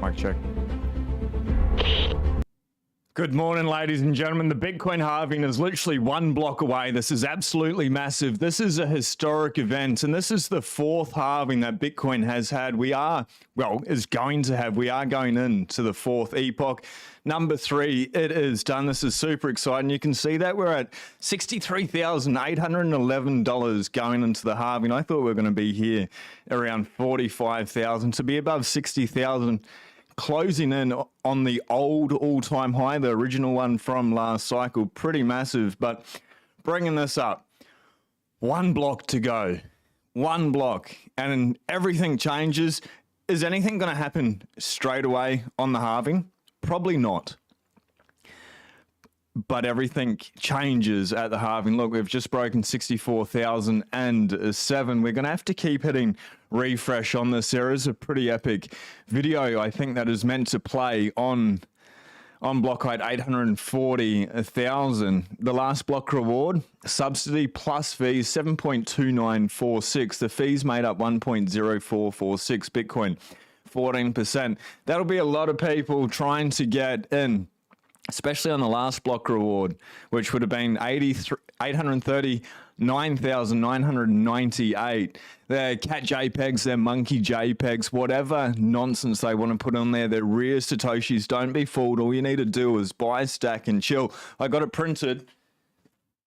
Mic check. Good morning, ladies and gentlemen. The Bitcoin halving is literally one block away. This is absolutely massive. This is a historic event, and this is the fourth halving that Bitcoin has had. We are going into the fourth epoch. Number 3, it is done. This is super exciting. You can see that we're at $63,811 going into the halving. I thought we were going to be here around 45,000 to be above 60,000. Closing in on the old all-time high, the original one from last cycle. Pretty massive, but bringing this up. One block to go. One block, and everything changes. Is anything going to happen straight away on the halving? Probably not. But everything changes at the halving. Look, we've just broken 64,007. We're going to have to keep hitting refresh on this. There is a pretty epic video, I think, that is meant to play on block height 840,000. The last block reward, subsidy plus fees, 7.2946. The fees made up 1.0446 Bitcoin, 14%. That'll be a lot of people trying to get in, especially on the last block reward, which would have been 839,998. They're cat JPEGs, they're monkey JPEGs, whatever nonsense they want to put on there. They're real Satoshis. Don't be fooled. All you need to do is buy, stack, and chill. I got it printed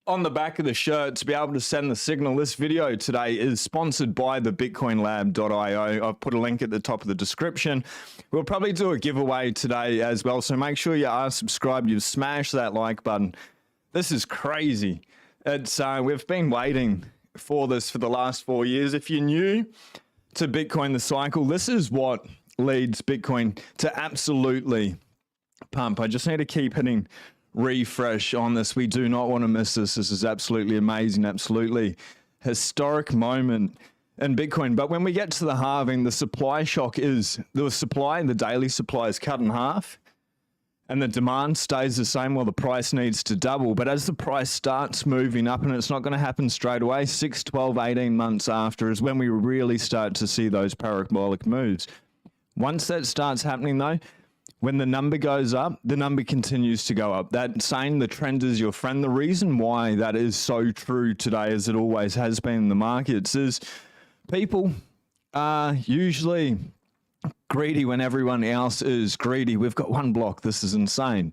on the back of the shirt to be able to send the signal. This video today is sponsored by the bitcoinlab.io. I've put a link at the top of the description. We'll probably do a giveaway today as well, so make sure you are subscribed. You've smashed that like button. This is crazy. It's we've been waiting for this for the last 4 years. If you're new to Bitcoin, the cycle, this is what leads Bitcoin to absolutely pump. I just need to keep hitting refresh on this. We do not want to miss this. This is absolutely amazing, absolutely historic moment in Bitcoin. But when we get to the halving, the supply shock is the daily supply is cut in half, and the demand stays the same while the price needs to double. But as the price starts moving up, and it's not going to happen straight away, 6, 12, 18 months after is when we really start to see those parabolic moves. Once that starts happening though, when the number goes up, the number continues to go up. That saying, the trend is your friend. The reason why that is so true today, as it always has been in the markets, is people are usually greedy when everyone else is greedy. We've got one block. This is insane.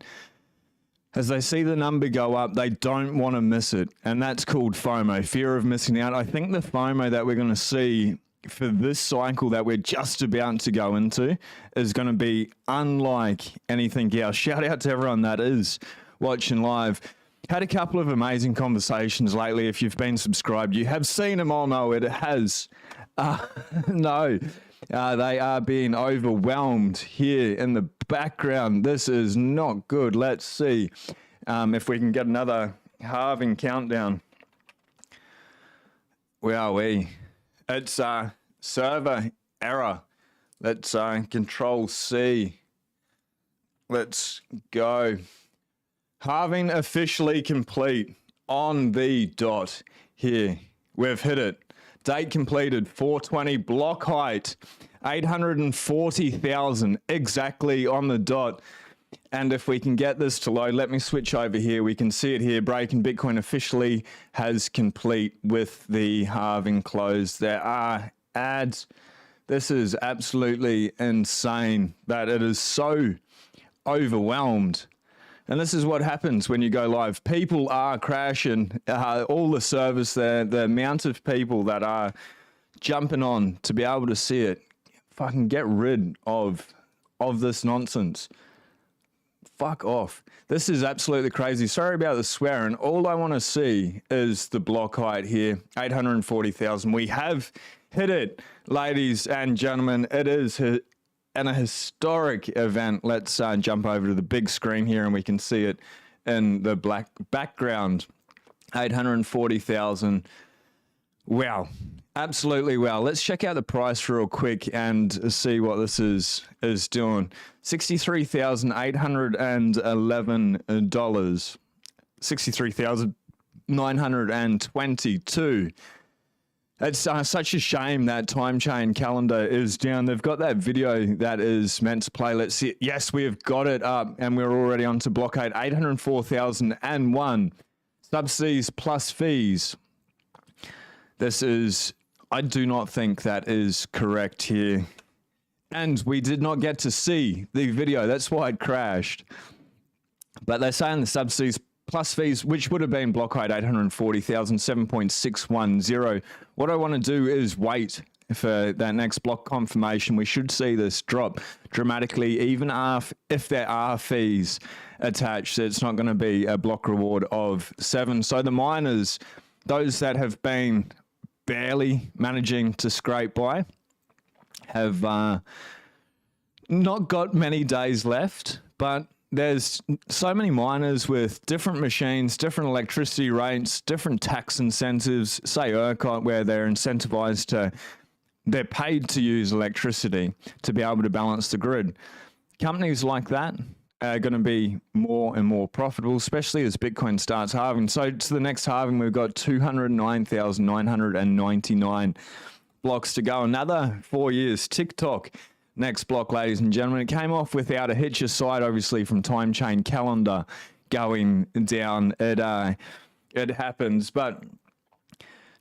As they see the number go up, they don't want to miss it. And that's called FOMO, fear of missing out. I think the FOMO that we're going to see for this cycle that we're just about to go into is going to be unlike anything else. Shout out to everyone that is watching live. Had a couple of amazing conversations lately. If you've been subscribed, you have seen them all. No, it has. They are being overwhelmed here in the background. This is not good. Let's see if we can get another halving countdown. Where are we? It's server error. Let's control C. Let's go. Halving officially complete on the dot here. We've hit it. Date completed 420, block height 840,000, exactly on the dot. And if we can get this to load, let me switch over here. We can see it here. Breaking Bitcoin officially has complete with the halving close. There are ads. This is absolutely insane that it is so overwhelmed. And this is what happens when you go live. People are crashing. All the servers there, the amount of people that are jumping on to be able to see it. Fucking get rid of this nonsense. Fuck off. This is absolutely crazy. Sorry about the swearing. All I want to see is the block height here, 840,000. We have hit it, ladies and gentlemen. It is a historic event. Let's jump over to the big screen here and we can see it in the black background. 840,000. Wow. Absolutely wow. Let's check out the price real quick and see what this is doing. $63,811. 63,922. It's such a shame that time chain calendar is down. They've got that video that is meant to play. Let's see. Yes, we have got it up, and we're already on to blockade 804,001 subsidies plus fees. This is, I do not think that is correct here. And we did not get to see the video. That's why it crashed. But they're saying the subsidies plus fees, which would have been blockade 840,000, 7.610. What I want to do is wait for that next block confirmation. We should see this drop dramatically, even if there are fees attached. It's not going to be a block reward of 7. So the miners, those that have been barely managing to scrape by, have not got many days left, but there's so many miners with different machines, different electricity rates, different tax incentives, say ERCOT, where they're incentivized to, they're paid to use electricity to be able to balance the grid. Companies like that are going to be more and more profitable, especially as Bitcoin starts halving. So to the next halving, we've got 209,999 blocks to go. Another 4 years. TikTok, next block, ladies and gentlemen. It came off without a hitch, aside, obviously, from time chain calendar going down. It happens. But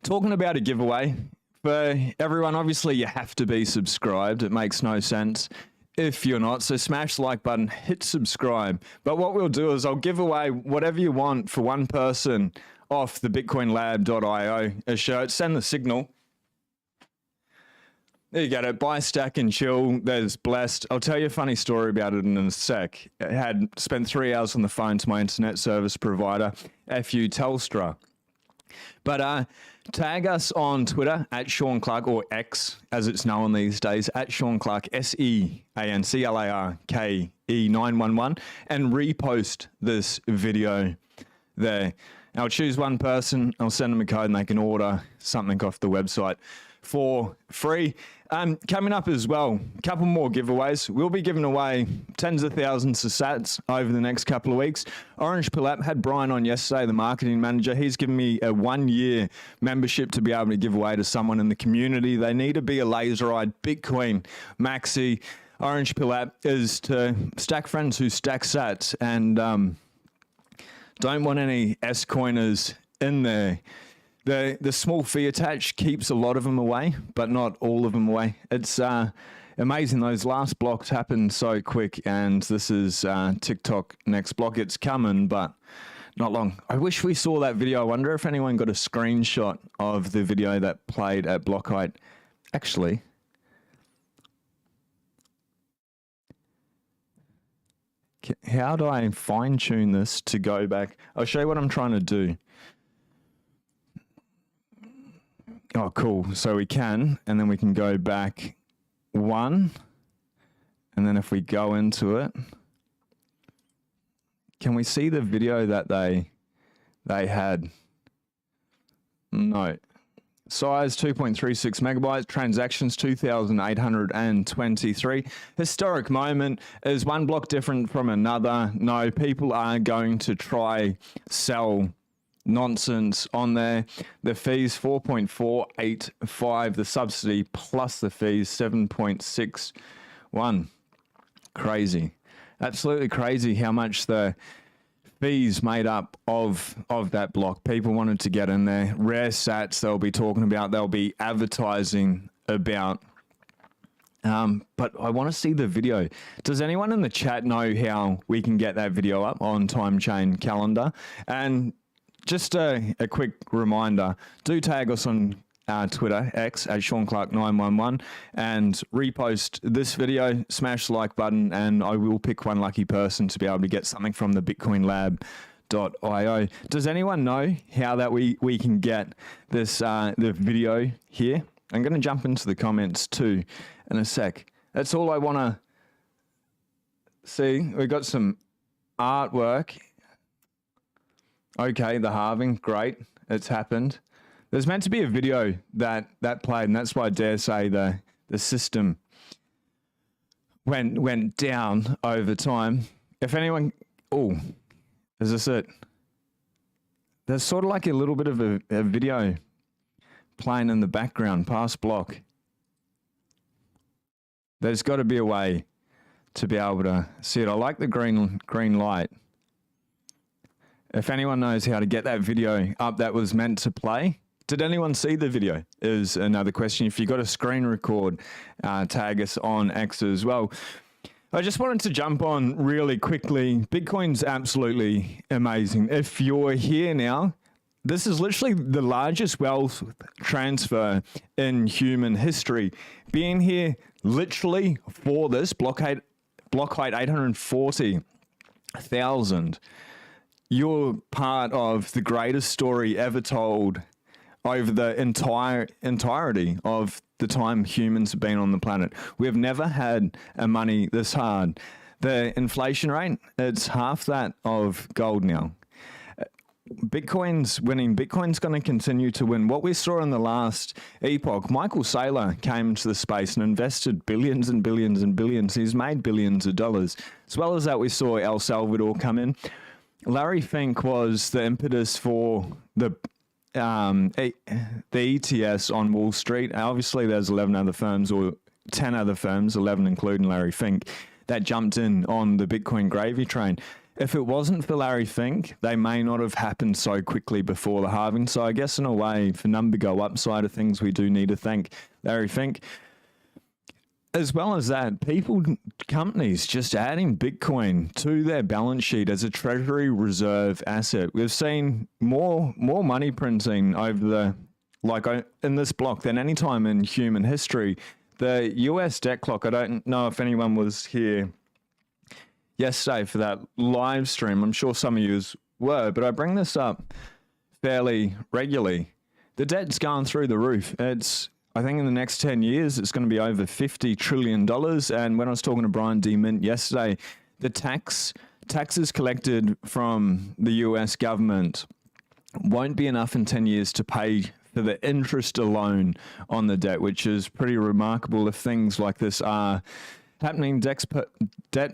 talking about a giveaway, for everyone, obviously, you have to be subscribed. It makes no sense if you're not. So smash the like button, hit subscribe. But what we'll do is I'll give away whatever you want for one person off the bitcoinlab.io shirt. Send the signal. There you go. Buy, stack, and chill. There's Blessed. I'll tell you a funny story about it in a sec. I had spent 3 hours on the phone to my internet service provider, FU Telstra. But tag us on Twitter at Sean Clark, or X as it's known these days, at Sean Clark, SEANCLARKE911, and repost this video there. I'll choose one person, I'll send them a code, and they can order something off the website for free. Coming up as well, a couple more giveaways. We'll be giving away tens of thousands of sats over the next couple of weeks. Orange Pill App had Brian on yesterday, the marketing manager. He's given me a 1-year membership to be able to give away to someone in the community. They need to be a laser-eyed Bitcoin maxi. Orange Pill App is to stack friends who stack sats and don't want any S-coiners in there. The small fee attached keeps a lot of them away, but not all of them away. It's amazing. Those last blocks happened so quick, and this is TikTok next block. It's coming, but not long. I wish we saw that video. I wonder if anyone got a screenshot of the video that played at block height. Actually, how do I fine-tune this to go back? I'll show you what I'm trying to do. Oh, cool. So we can, and then we can go back 1. And then if we go into it, can we see the video that they had? No. Size 2.36 megabytes, transactions 2,823. Historic moment. Is one block different from another? No, people are going to try sell nonsense on there. The fees 4.485, the subsidy plus the fees 7.61. Crazy, absolutely crazy how much the fees made up of that block. People wanted to get in there. Rare sats they'll be talking about, they'll be advertising about. But I want to see the video. Does anyone in the chat know how we can get that video up on time chain calendar? And just a quick reminder, do tag us on Twitter, X, at SeanClark911, and repost this video, smash the like button, and I will pick one lucky person to be able to get something from the bitcoinlab.io. Does anyone know how that we can get this the video here? I'm going to jump into the comments too in a sec. That's all I want to see. We've got some artwork. Okay, the halving, great, it's happened. There's meant to be a video that played, and that's why I dare say the system went down over time. If anyone, oh, is this it? There's sort of like a little bit of a video playing in the background past block. There's got to be a way to be able to see it. I like the green light. If anyone knows how to get that video up that was meant to play. Did anyone see the video is another question. If you got a screen record, tag us on X as well. I just wanted to jump on really quickly. Bitcoin's absolutely amazing. If you're here now, this is literally the largest wealth transfer in human history. Being here literally for this, block height 840,000. You're part of the greatest story ever told over the entirety of the time humans have been on the planet. We have never had a money this hard. The inflation rate, it's half that of gold now. Bitcoin's winning. Bitcoin's going to continue to win. What we saw in the last epoch, Michael Saylor came into the space and invested billions and billions and billions. He's made billions of dollars. As well as that, we saw El Salvador come in. Larry Fink was the impetus for the ETS on Wall Street. Obviously, there's 11 other firms, or 10 other firms, 11 including Larry Fink, that jumped in on the Bitcoin gravy train. If it wasn't for Larry Fink, they may not have happened so quickly before the halving. So I guess in a way, for number go up side of things, we do need to thank Larry Fink. As well as that, companies just adding Bitcoin to their balance sheet as a treasury reserve asset. We've seen more money printing over in this block than any time in human history. The US debt clock, I don't know if anyone was here yesterday for that live stream. I'm sure some of you were, but I bring this up fairly regularly. The debt's gone through the roof. I think in the next 10 years, it's going to be over $50 trillion. And when I was talking to Brian D. Mint yesterday, the taxes collected from the US government won't be enough in 10 years to pay for the interest alone on the debt, which is pretty remarkable if things like this are happening. Debt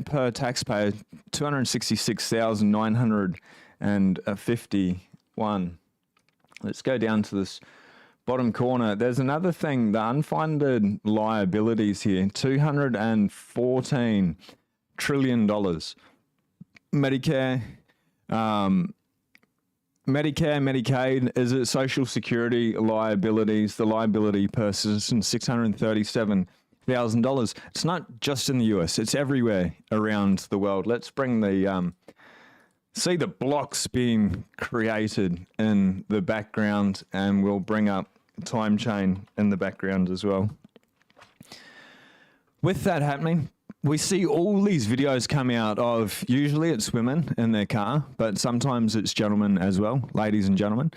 per taxpayer, 266,951. Let's go down to this bottom corner. There's another thing, the unfunded liabilities here, $214 trillion. Medicare, Medicaid, is it Social Security liabilities? The liability per citizen, $637,000. It's not just in the US, it's everywhere around the world. Let's bring the see the blocks being created in the background, and we'll bring up time chain in the background as well. With that happening, we see all these videos come out of, usually it's women in their car, but sometimes it's gentlemen as well, ladies and gentlemen,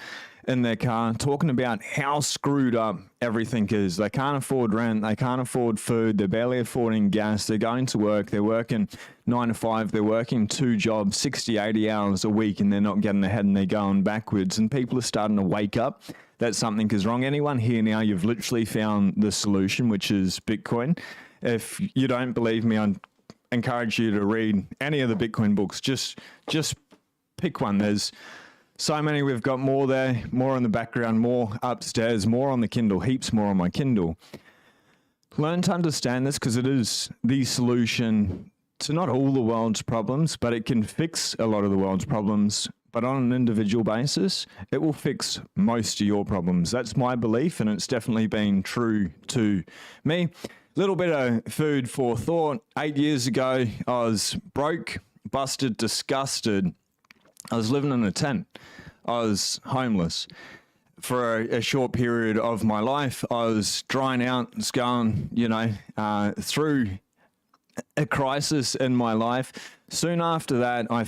in their car, talking about how screwed up everything is. They can't afford rent, they can't afford food, they're barely affording gas, they're going to work, they're working 9 to 5, they're working 2 jobs, 60, 80 hours a week, and they're not getting ahead and they're going backwards. And people are starting to wake up that something is wrong. Anyone here now, you've literally found the solution, which is Bitcoin. If you don't believe me, I'd encourage you to read any of the Bitcoin books. Just pick one. There's so many. We've got more there, more in the background, more upstairs, more on the Kindle, heaps more on my Kindle. Learn to understand this, because it is the solution to not all the world's problems, but it can fix a lot of the world's problems. But on an individual basis, it will fix most of your problems. That's my belief, and it's definitely been true to me. Little bit of food for thought. 8 years ago, I was broke, busted, disgusted. I was living in a tent. I was homeless for a short period of my life. I was drying out, it's going, through a crisis in my life. Soon after that, I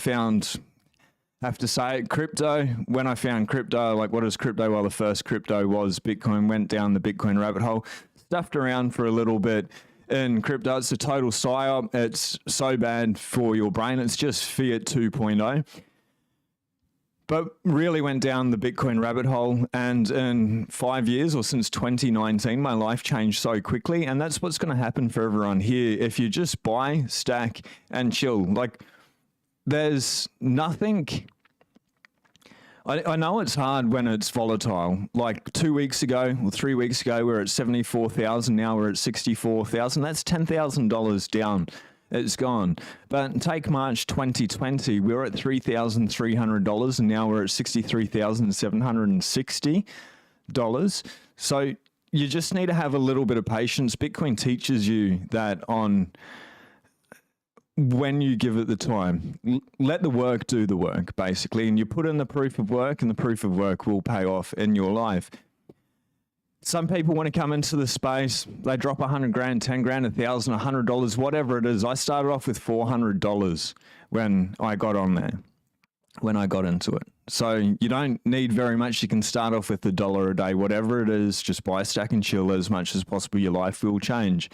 have to say it, crypto. When I found crypto, like, what is crypto? Well, the first crypto was Bitcoin. Went down the Bitcoin rabbit hole, stuffed around for a little bit in crypto. It's a total psyop. It's so bad for your brain. It's just Fiat 2.0. But really went down the Bitcoin rabbit hole, and in 5 years, or since 2019, my life changed so quickly. And that's what's going to happen for everyone here if you just buy, stack, and chill. Like, there's nothing I know it's hard when it's volatile. Like 2 weeks ago or 3 weeks ago, we were at 74,000. Now we're at 64,000. That's $10,000 down. It's gone. But take March 2020, we were at $3,300 and now we're at $63,760. So you just need to have a little bit of patience. Bitcoin teaches you that on when you give it the time. Let the work do the work, basically, and you put in the proof of work, and the proof of work will pay off in your life. Some people want to come into the space, they drop 100 grand, 10 grand, 1,000, $100, whatever it is. I started off with $400 when I got on there, when I got into it. So you don't need very much. You can start off with $1 a day, whatever it is. Just buy, stack, and chill as much as possible. Your life will change.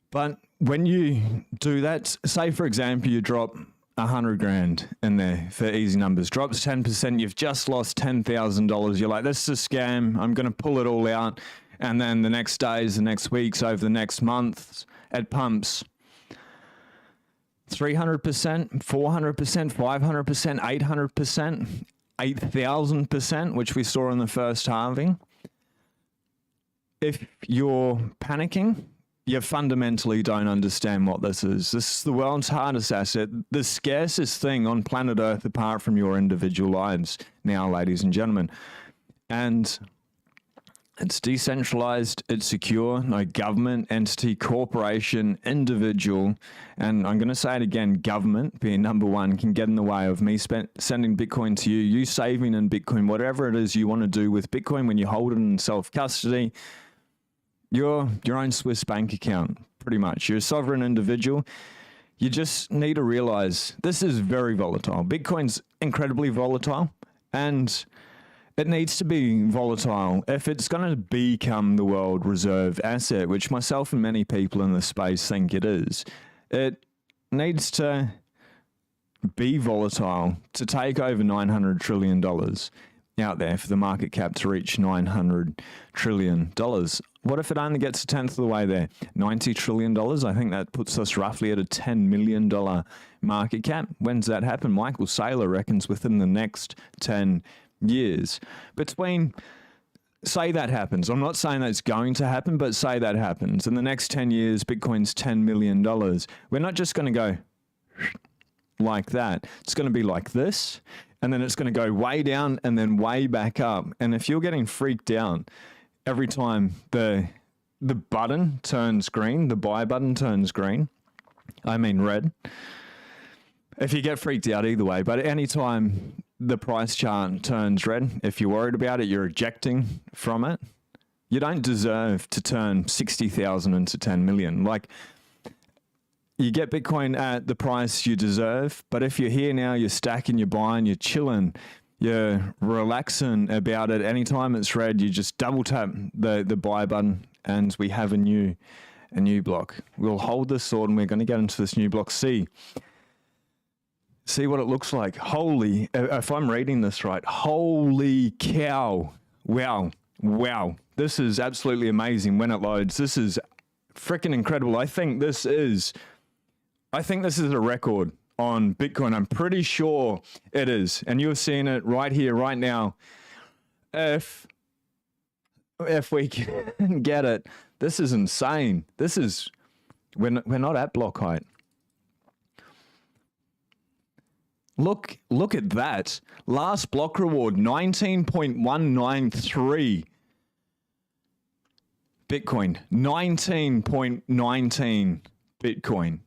But when you do that, say for example, you drop 100 grand in there for easy numbers, drops 10%, you've just lost $10,000. You're like, this is a scam. I'm going to pull it all out. And then the next days, the next weeks, over the next months, it pumps 300%, 400%, 500%, 800%, 8,000%, which we saw in the first halving. If you're panicking, you fundamentally don't understand what this is. This is the world's hardest asset, the scarcest thing on planet Earth apart from your individual lives now, ladies and gentlemen. And it's decentralized, it's secure, no government, entity, corporation, individual, and I'm going to say it again, government being number one, can get in the way of me sending Bitcoin to you, you saving in Bitcoin, whatever it is you want to do with Bitcoin when you hold it in self-custody. Your own Swiss bank account, pretty much. You're a sovereign individual. You just need to realize this is very volatile. Bitcoin's incredibly volatile, and it needs to be volatile if it's going to become the world reserve asset, which myself and many people in the space think it is. It needs to be volatile to take over $900 trillion out there for the market cap to reach $900 trillion. What if it only gets a tenth of the way there? $90 trillion. I think that puts us roughly at a $10 million market cap. When's that happen? Michael Saylor reckons within the next 10 years. Between, say that happens. I'm not saying that's going to happen, but say that happens. In the next 10 years, Bitcoin's $10 million. We're not just going to go like that. It's going to be like this, and then it's going to go way down and then way back up. And if you're getting freaked out every time the button turns green, the buy button turns green, I mean red, if you get freaked out either way, but anytime the price chart turns red, if you're worried about it, you're ejecting from it. You don't deserve to turn 60,000 into 10 million. Like, you get Bitcoin at the price you deserve, but if you're here now, you're stacking, you're buying, you're chilling, you're relaxing about it. Anytime it's red, you just double tap the buy button, and we have a new block. We'll hold this sword, and we're going to get into this new block. See what it looks like. Holy, if I'm reading this right, holy cow. Wow. This is absolutely amazing when it loads. This is freaking incredible. I think this is a record on Bitcoin. I'm pretty sure it is. And you're seeing it right here, right now. If we can get it, this is insane. We're not at block height. Look at that. Last block reward, 19.193 Bitcoin. 19.19 Bitcoin.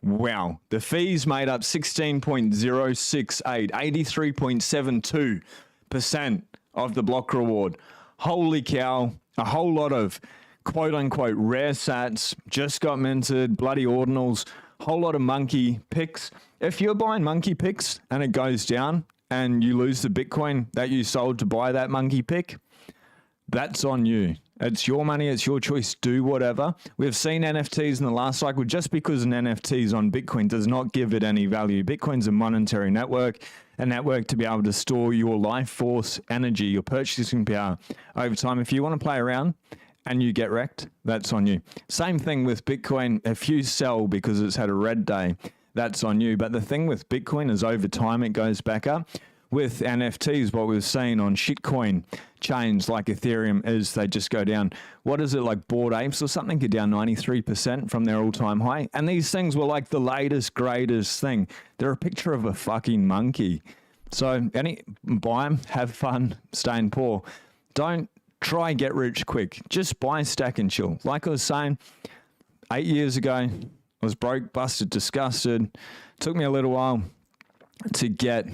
Wow. The fees made up 16.068, 83.72% of the block reward. Holy cow. A whole lot of quote unquote rare sats just got minted, bloody ordinals, whole lot of monkey picks. If you're buying monkey picks and it goes down and you lose the Bitcoin that you sold to buy that monkey pick, that's on you. It's your money. It's your choice. Do whatever. We've seen NFTs in the last cycle. Just because an NFT is on Bitcoin does not give it any value. Bitcoin's a monetary network, a network to be able to store your life force energy, your purchasing power over time. If you want to play around and you get wrecked, that's on you. Same thing with Bitcoin. If you sell because it's had a red day, that's on you. But the thing with Bitcoin is over time it goes back up. with NFTs, what we've seen on shitcoin chains like Ethereum is they just go down. What is it, like Bored Apes or something? Get down 93% from their all-time high. And these things were like the latest, greatest thing. They're a picture of a fucking monkey. So buy them, have fun, staying poor. Don't try get rich quick. Just buy, stack, and chill. Like I was saying, 8 years ago, I was broke, busted, disgusted. Took me a little while to get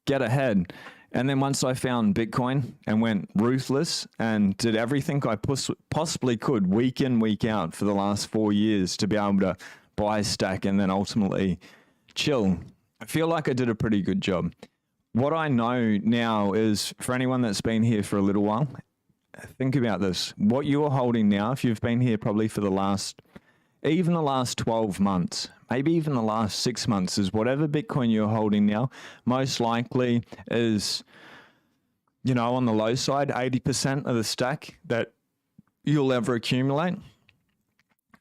ahead. And then once I found Bitcoin and went ruthless and did everything I possibly could week in, week out for the last 4 years to be able to buy, stack, and then ultimately chill, I feel like I did a pretty good job. What I know now is, for anyone that's been here for a little while, think about this. What you are holding now, if you've been here probably for the last 12 months, maybe even the last 6 months, is whatever Bitcoin you're holding now, most likely is, on the low side, 80% of the stack that you'll ever accumulate.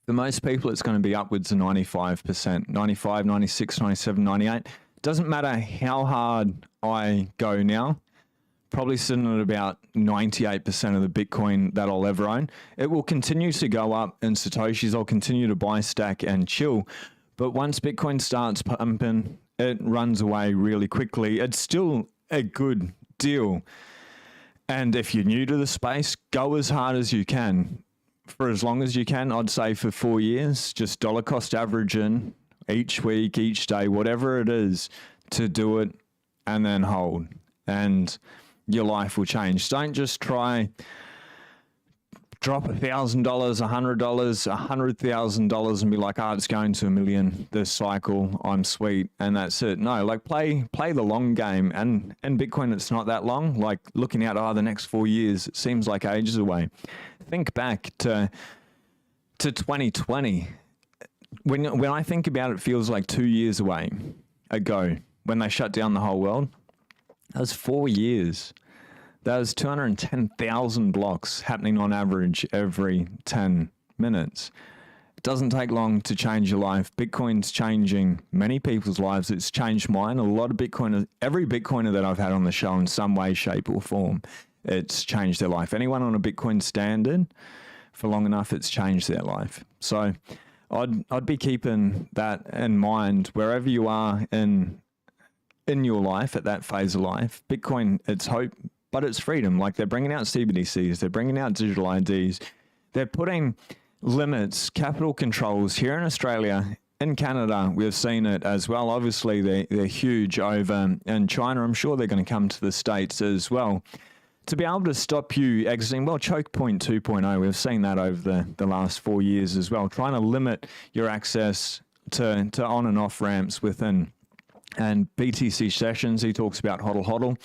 For most people, it's going to be upwards of 95%, 95, 96, 97, 98. Doesn't matter how hard I go now, probably sitting at about 98% of the Bitcoin that I'll ever own. It will continue to go up in Satoshis. I'll continue to buy, stack, and chill. But once Bitcoin starts pumping, it runs away really quickly. It's still a good deal. And if you're new to the space, go as hard as you can. For as long as you can, I'd say for 4 years, just dollar cost averaging each week, each day, whatever it is, to do it and then hold. And your life will change. Don't just try drop $1,000, $100, $100,000 and be like, it's going to $1 million this cycle. I'm sweet, and that's it. No, like play the long game. And in Bitcoin, it's not that long. Like looking out the next 4 years, it seems like ages away. Think back to 2020. When I think about it, it feels like 2 years ago when they shut down the whole world. That was 4 years. That was 210,000 blocks happening on average every 10 minutes. It doesn't take long to change your life. Bitcoin's changing many people's lives. It's changed mine. A lot of Bitcoiners, every Bitcoiner that I've had on the show in some way, shape, or form, it's changed their life. Anyone on a Bitcoin standard for long enough, it's changed their life. So I'd be keeping that in mind wherever you are in your life at that phase of life. Bitcoin, it's hope, but it's freedom. Like they're bringing out CBDCs, they're bringing out digital IDs, they're putting limits, capital controls here in Australia. In Canada, we've seen it as well. Obviously, they're huge over in China. I'm sure they're going to come to the States as well. To be able to stop you exiting, choke point 2.0, we've seen that over the last 4 years as well, trying to limit your access to on and off ramps within. And BTC Sessions, he talks about hodl.com.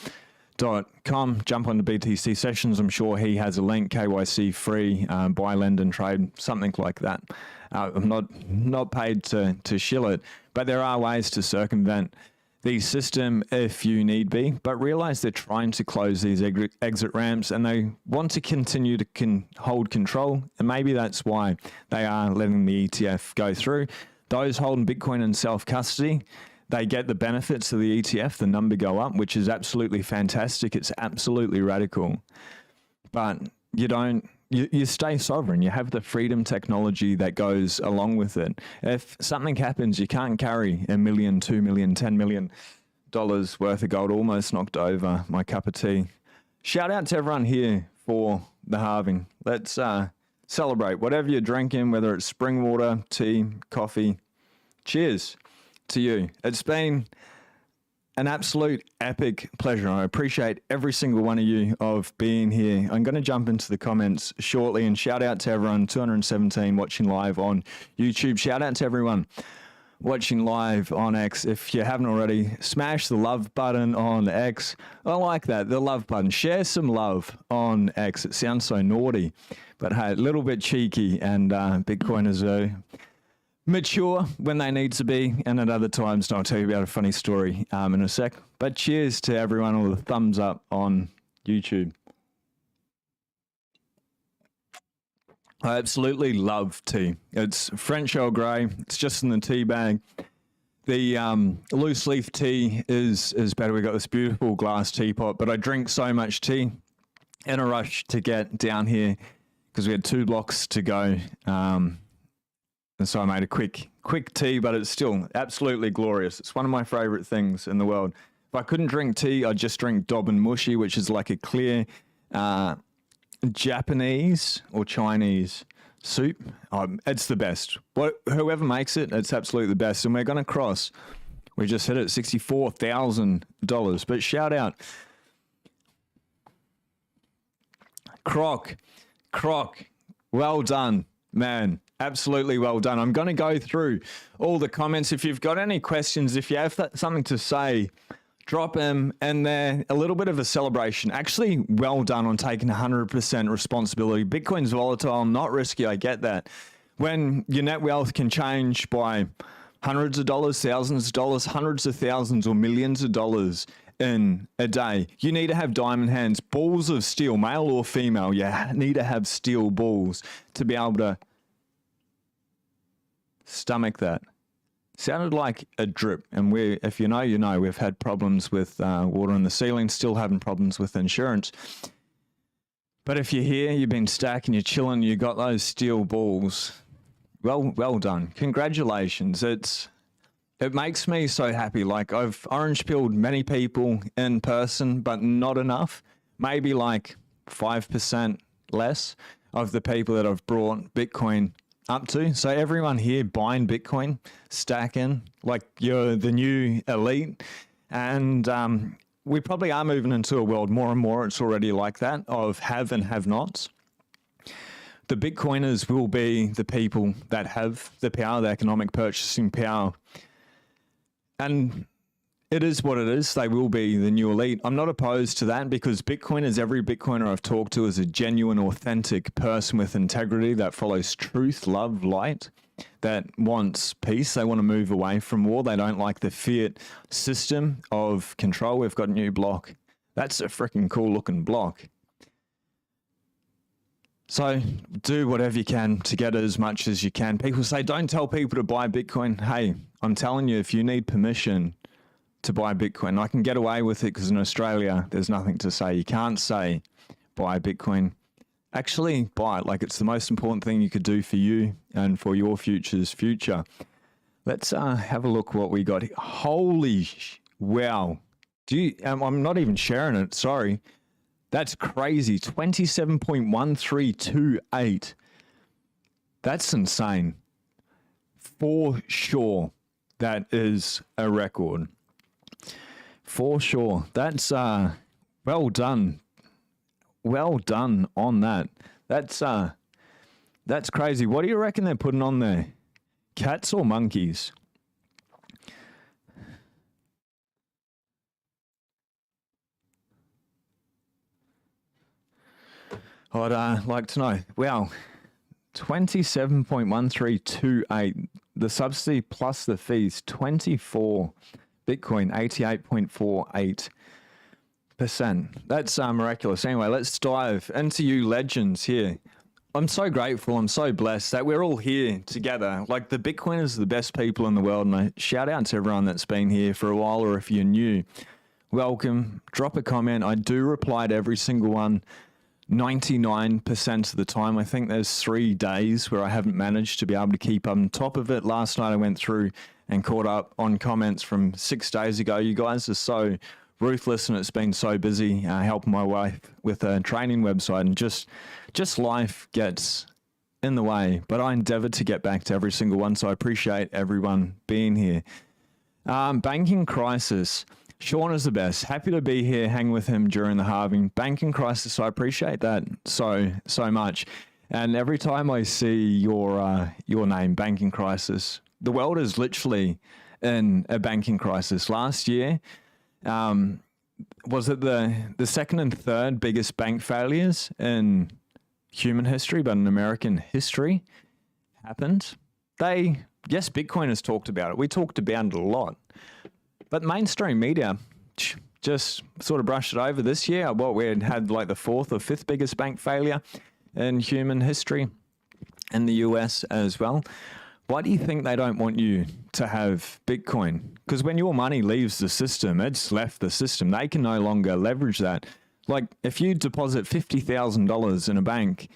Jump on the BTC Sessions. I'm sure he has a link, KYC free, buy, lend, and trade, something like that. I'm not paid to shill it, but there are ways to circumvent the system if you need be. But realize they're trying to close these exit ramps, and they want to continue to hold control. And maybe that's why they are letting the ETF go through. Those holding Bitcoin in self-custody, they get the benefits of the ETF, the number go up, which is absolutely fantastic. It's absolutely radical. But you stay sovereign. You have the freedom technology that goes along with it. If something happens, you can't carry $1 million, $2 million, $10 million worth of gold. Almost knocked over my cup of tea. Shout out to everyone here for the halving. Let's celebrate. Whatever you're drinking, whether it's spring water, tea, coffee, cheers to you. It's been an absolute epic pleasure. I appreciate every single one of you of being here. I'm going to jump into the comments shortly and shout out to everyone, 217 watching live on YouTube. Shout out to everyone watching live on X. If you haven't already, smash the love button on X. I like that, the love button. Share some love on X. It sounds so naughty, but hey, a little bit cheeky, and Bitcoiners are mature when they need to be, and at other times, I'll tell you about a funny story in a sec. But cheers to everyone, all the thumbs up on YouTube. I absolutely love tea. It's French Earl Grey. It's just in the tea bag. The loose leaf tea is better. We got this beautiful glass teapot, but I drink so much tea in a rush to get down here because we had 2 blocks to go. And so I made a quick tea, but it's still absolutely glorious. It's one of my favorite things in the world. If I couldn't drink tea, I'd just drink Dobin Mushi, which is like a clear Japanese or Chinese soup. It's the best. Whoever makes it, it's absolutely the best. And we're going to cross. We just hit it, $64,000. But shout out. Croc. Well done, man. Absolutely well done. I'm going to go through all the comments. If you've got any questions, if you have something to say, drop them in there. A little bit of a celebration. Actually, well done on taking 100% responsibility. Bitcoin's volatile, not risky. I get that. When your net wealth can change by hundreds of dollars, thousands of dollars, hundreds of thousands or millions of dollars in a day, you need to have diamond hands, balls of steel, male or female. You need to have steel balls to be able to stomach that. Sounded like a drip, and if you know, you know. We've had problems with water in the ceiling, still having problems with insurance. But if you're here, you've been stacking, you're chilling, you got those steel balls, well done. Congratulations. It makes me so happy. Like, I've orange pilled many people in person, but not enough. Maybe like 5% less of the people that I've brought Bitcoin up to. So everyone here buying Bitcoin, stacking, like you're the new elite. And we probably are moving into a world more and more, it's already like that, of have and have nots. The Bitcoiners will be the people that have the power, the economic purchasing power. And it is what it is. They will be the new elite. I'm not opposed to that because Bitcoiners, every Bitcoiner I've talked to is a genuine, authentic person with integrity that follows truth, love, light, that wants peace. They want to move away from war. They don't like the fiat system of control. We've got a new block. That's a freaking cool looking block. So do whatever you can to get as much as you can. People say, don't tell people to buy Bitcoin. Hey, I'm telling you, if you need permission to buy Bitcoin, I can get away with it because in Australia, there's nothing to say. You can't say buy Bitcoin. Actually, buy it. Like, it's the most important thing you could do for you and for your future's future. Let's have a look what we got here. Holy wow. I'm not even sharing it. Sorry. That's crazy. 27.1328. That's insane. For sure, that is a record. For sure. That's well done. Well done on that. That's crazy. What do you reckon they're putting on there? Cats or monkeys? I'd like to know. Wow. 27.1328. The subsidy plus the fees, 24. Bitcoin, 88.48%. That's miraculous. Anyway, let's dive into you legends here. I'm so grateful. I'm so blessed that we're all here together. Like, the Bitcoiners are the best people in the world. And I shout out to everyone that's been here for a while, or if you're new, welcome. Drop a comment. I do reply to every single one. 99% of the time. I think there's 3 days where I haven't managed to be able to keep on top of it. Last night I went through and caught up on comments from 6 days ago. You guys are so ruthless, and it's been so busy helping my wife with a training website, and just life gets in the way. But I endeavor to get back to every single one, so I appreciate everyone being here. Banking crisis. Sean is the best. Happy to be here, hang with him during the halving. Banking crisis, I appreciate that so much. And every time I see your name, banking crisis, the world is literally in a banking crisis. Last year, was it the second and third biggest bank failures in human history, but in American history happened? Yes, Bitcoin has talked about it. We talked about it a lot. But mainstream media just sort of brushed it over this year. We had like the 4th or 5th biggest bank failure in human history in the US as well. Why do you think they don't want you to have Bitcoin? Because when your money leaves the system, it's left the system. They can no longer leverage that. Like if you deposit $50,000 in a bank,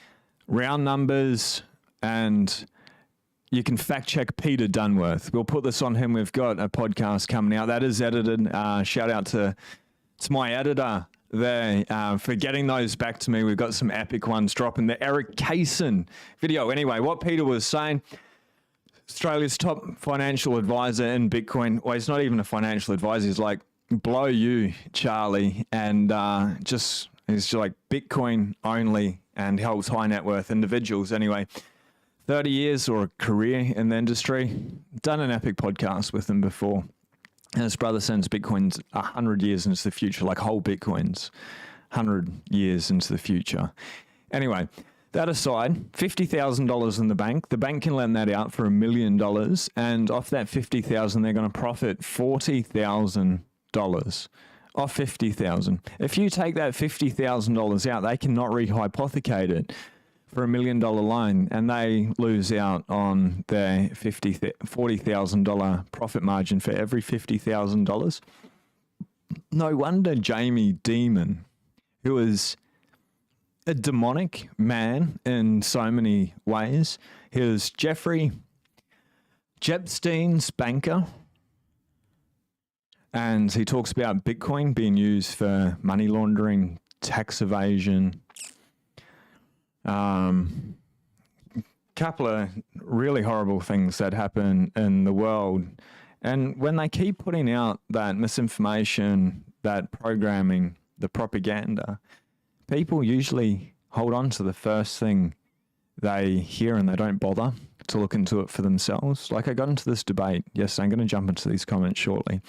round numbers, and you can fact check Peter Dunworth. We'll put this on him. We've got a podcast coming out that is edited. Shout out to my editor there for getting those back to me. We've got some epic ones dropping. The Eric Kaysen video. Anyway, what Peter was saying, Australia's top financial advisor in Bitcoin. Well, he's not even a financial advisor. He's like, blow you, Charlie. And he's just like Bitcoin only and helps high net worth individuals. Anyway, 30 years or a career in the industry. Done an epic podcast with him before. And his brother sends Bitcoins 100 years into the future, like whole Bitcoins, 100 years into the future. Anyway, that aside, $50,000 in the bank can lend that out for $1 million. And off that $50,000, they're going to profit $40,000 off $50,000. If you take that $50,000 out, they cannot rehypothecate it for $1 million loan, and they lose out on their $40,000 profit margin for every $50,000. No wonder Jamie Dimon, who is a demonic man in so many ways, he was Jeffrey Epstein's banker, and he talks about Bitcoin being used for money laundering, tax evasion, couple of really horrible things that happen in the world. And when they keep putting out that misinformation, that programming, the propaganda, people usually hold on to the first thing they hear and they don't bother to look into it for themselves. Like I got into this debate yesterday. I'm going to jump into these comments shortly.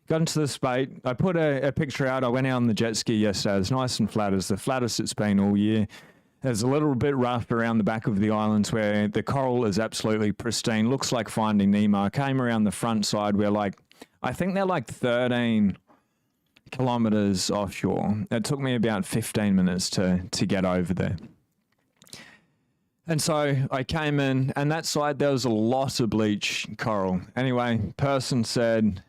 Got into this debate. I put a picture out. I went out on the jet ski yesterday. It was nice and flat. It's the flattest it's been all year. There's a little bit rough around the back of the islands where the coral is absolutely pristine. Looks like Finding Nemo. I came around the front side where I think they're like 13 kilometers offshore. It took me about 15 minutes to get over there. And so I came in, and that side, there was a lot of bleach coral. Anyway, person said,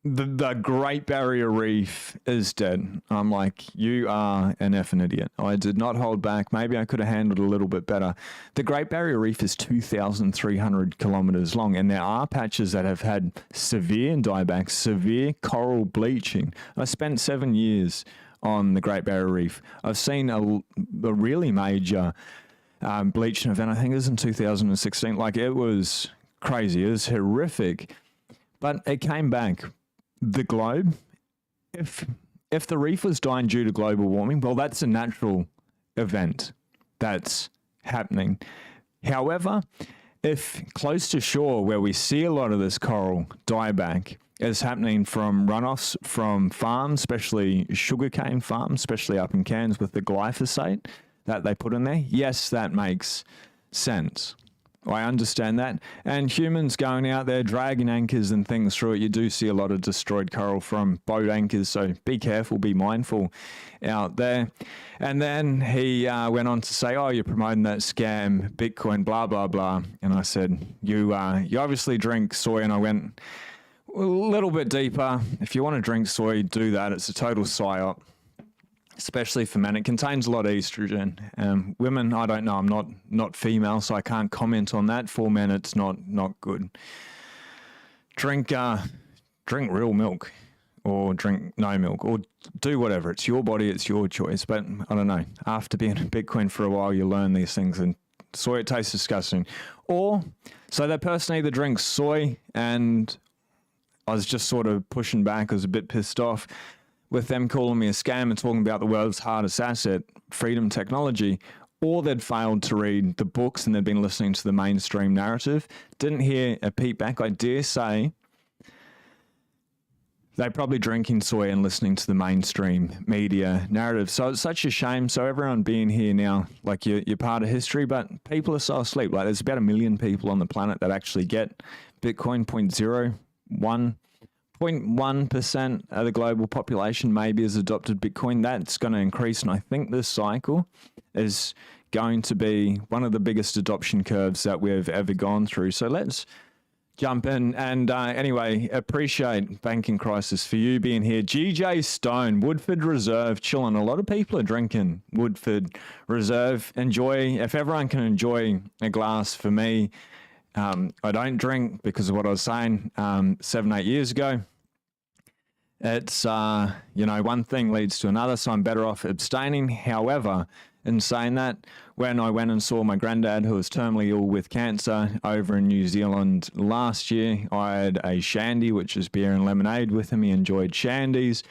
the Great Barrier Reef is dead. I'm like, you are an effing idiot. I did not hold back. Maybe I could have handled it a little bit better. The Great Barrier Reef is 2,300 kilometers long, and there are patches that have had severe dieback, severe coral bleaching. I spent 7 years on the Great Barrier Reef. I've seen a really major bleaching event. I think it was in 2016. Like, it was crazy. It was horrific. But it came back. The globe, if the reef was dying due to global warming, well, that's a natural event that's happening. However, if close to shore where we see a lot of this coral dieback is happening from runoffs from farms, especially sugarcane farms, especially up in Cairns with the glyphosate that they put in there, yes, that makes sense. I understand that. And humans going out there dragging anchors and things through it, you do see a lot of destroyed coral from boat anchors. So be careful, be mindful out there. And then he went on to say, oh, you're promoting that scam, Bitcoin, blah, blah, blah. And I said, you obviously drink soy. And I went a little bit deeper. If you want to drink soy, do that. It's a total psyop. Especially for men. It contains a lot of estrogen. Women, I don't know. I'm not female, so I can't comment on that. For men, it's not good. Drink real milk, or drink no milk, or do whatever. It's your body, it's your choice. But I don't know. After being in Bitcoin for a while, you learn these things, and soy, it tastes disgusting. Or so that person either drinks soy, and I was just sort of pushing back. I was a bit pissed off with them calling me a scam and talking about the world's hardest asset, freedom technology, or they'd failed to read the books and they'd been listening to the mainstream narrative. Didn't hear a peep back. I dare say they're probably drinking soy and listening to the mainstream media narrative. So it's such a shame. So everyone being here now, like you're part of history, but people are so asleep. Like there's about 1 million people on the planet that actually get Bitcoin. 0.1% of the global population maybe has adopted Bitcoin. That's going to increase, and I think this cycle is going to be one of the biggest adoption curves that we've ever gone through. So let's jump in. And anyway, appreciate Banking Crisis for you being here. GJ Stone, Woodford Reserve, chilling. A lot of people are drinking Woodford Reserve. Enjoy, if everyone can enjoy a glass. For me, I don't drink because of what I was saying 7-8 years ago. It's, one thing leads to another, so I'm better off abstaining. However, in saying that, when I went and saw my granddad, who was terminally ill with cancer, over in New Zealand last year, I had a shandy, which is beer and lemonade, with him. He enjoyed shandies.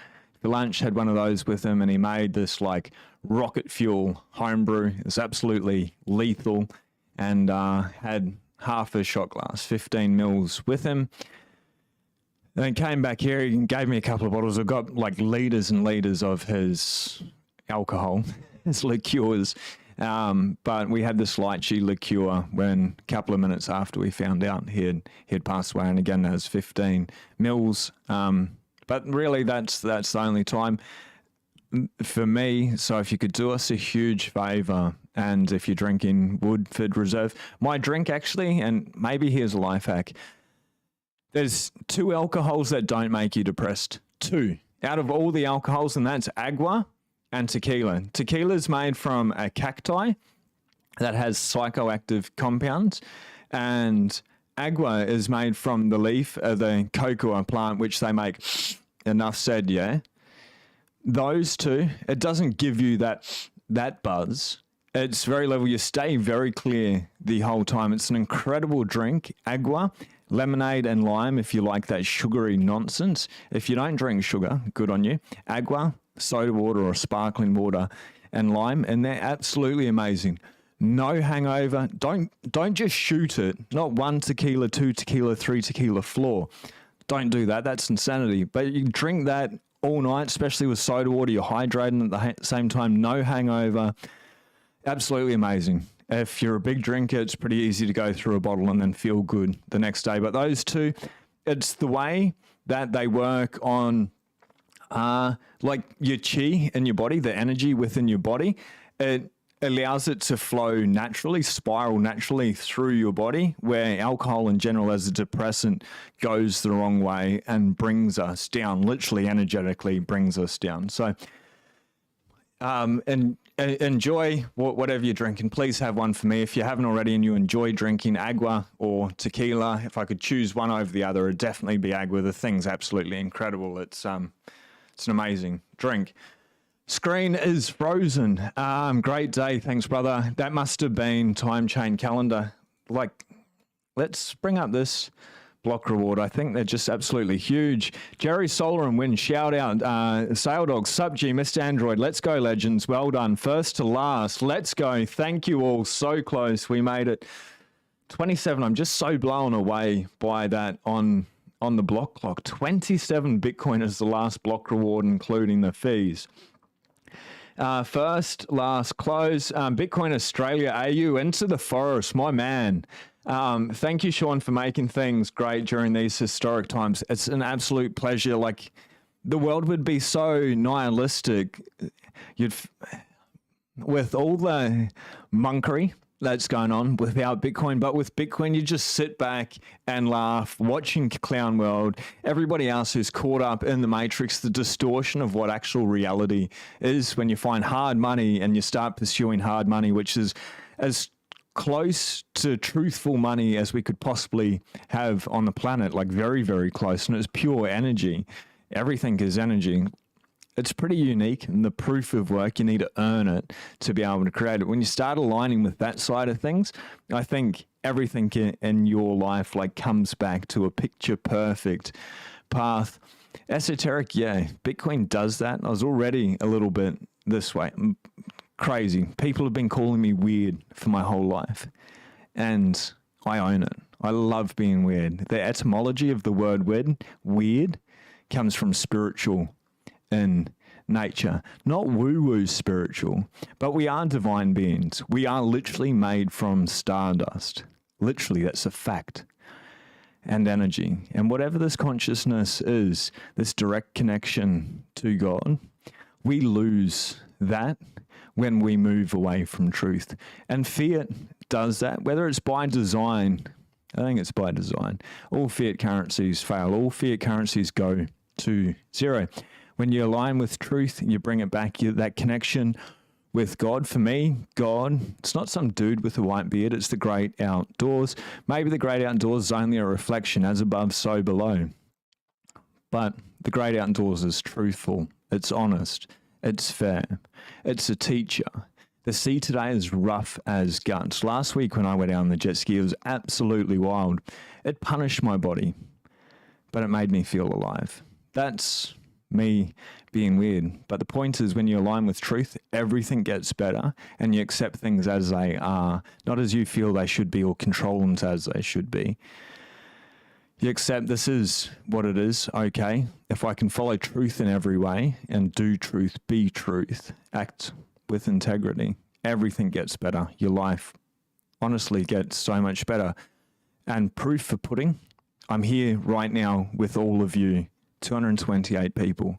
For lunch, had one of those with him, and he made this like rocket fuel homebrew. It's absolutely lethal, and had half a shot glass, 15 mils with him. Then came back here, he gave me a couple of bottles. I've got like liters and liters of his alcohol, his liqueurs. But we had this lychee liqueur when a couple of minutes after we found out he had passed away. And again, that was 15 mils. But really, that's the only time for me. So if you could do us a huge favor, and if you're drinking Woodford Reserve, my drink actually, and maybe here's a life hack. There's 2 alcohols that don't make you depressed. 2 out of all the alcohols, and that's agua and tequila. Tequila is made from a cacti that has psychoactive compounds, and agua is made from the leaf of the cocoa plant, which they make. Enough said, yeah. Those 2, it doesn't give you that buzz. It's very level. You stay very clear the whole time. It's an incredible drink. Agua, lemonade and lime, if you like that sugary nonsense. If you don't drink sugar, good on you. Agua, soda water or sparkling water and lime, and they're absolutely amazing. No hangover. Don't just shoot it. Not 1 tequila, 2 tequila, 3 tequila floor. Don't do that. That's insanity. But you drink that all night, especially with soda water. You're hydrating at the same time. No hangover. Absolutely amazing. If you're a big drinker, it's pretty easy to go through a bottle and then feel good the next day. But those 2, it's the way that they work on like your chi in your body, the energy within your body. It allows it to flow naturally, spiral naturally through your body, where alcohol in general as a depressant goes the wrong way and brings us down, literally energetically brings us down. So and enjoy whatever you're drinking. Please have one for me if you haven't already and you enjoy drinking agua or tequila. If I could choose one over the other, it'd definitely be agua. The thing's absolutely incredible. It's an amazing drink. Screen is frozen. Great day. Thanks, brother. That must have been time chain calendar. Like, let's bring up this block reward. I think they're just absolutely huge. Jerry Solar and Win, shout out. Sail Dog, Sup G, Mr. Android, let's go, legends. Well done. First to last. Let's go. Thank you all. So close. We made it. 27. I'm just so blown away by that on the block clock. 27 Bitcoin is the last block reward, including the fees. First, last, close. Bitcoin Australia AU into the forest, my man. Thank you, Sean, for making things great during these historic times. It's an absolute pleasure. Like, the world would be so nihilistic with all the monkery that's going on without Bitcoin. But with Bitcoin, you just sit back and laugh, watching Clown World, everybody else who's caught up in the matrix, the distortion of what actual reality is when you find hard money and you start pursuing hard money, which is as close to truthful money as we could possibly have on the planet, like very, very close. And it's pure energy. Everything is energy. It's pretty unique, and the proof of work, you need to earn it to be able to create it. When you start aligning with that side of things, I think everything in your life like comes back to a picture perfect path. Esoteric, yeah, Bitcoin does that. I was already a little bit this way. Crazy. People have been calling me weird for my whole life, and I own it. I love being weird. The etymology of the word weird comes from spiritual in nature, not woo-woo spiritual, but we are divine beings. We are literally made from stardust. Literally, that's a fact. And energy. And whatever this consciousness is, this direct connection to God, we lose that when we move away from truth. And fiat does that, whether it's by design. I think it's by design. All fiat currencies fail. All fiat currencies go to zero. When you align with truth, you bring it back, that connection with God. For me, God, it's not some dude with a white beard. It's the great outdoors. Maybe the great outdoors is only a reflection, as above, so below. But the great outdoors is truthful. It's honest. It's fair. It's a teacher. The sea today is rough as guts. Last week when I went out on the jet ski, it was absolutely wild. It punished my body, but it made me feel alive. That's me being weird. But the point is, when you align with truth, everything gets better and you accept things as they are, not as you feel they should be or control them as they should be. You accept this is what it is, okay? If I can follow truth in every way and do truth, be truth, act with integrity, everything gets better. Your life honestly gets so much better. And proof for pudding, I'm here right now with all of you, 228 people.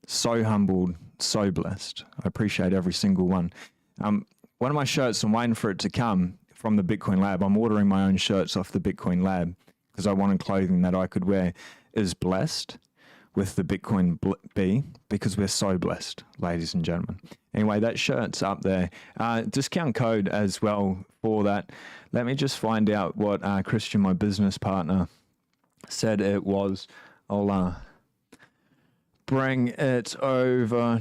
So humbled, so blessed. I appreciate every single one. One of my shirts, I'm waiting for it to come from the Bitcoin Lab. I'm ordering my own shirts off the Bitcoin Lab because I wanted clothing that I could wear, is blessed with the Bitcoin B, because we're so blessed, ladies and gentlemen. Anyway, that shirt's up there. Discount code as well for that. Let me just find out what Christian, my business partner, said it was. I'll bring it over.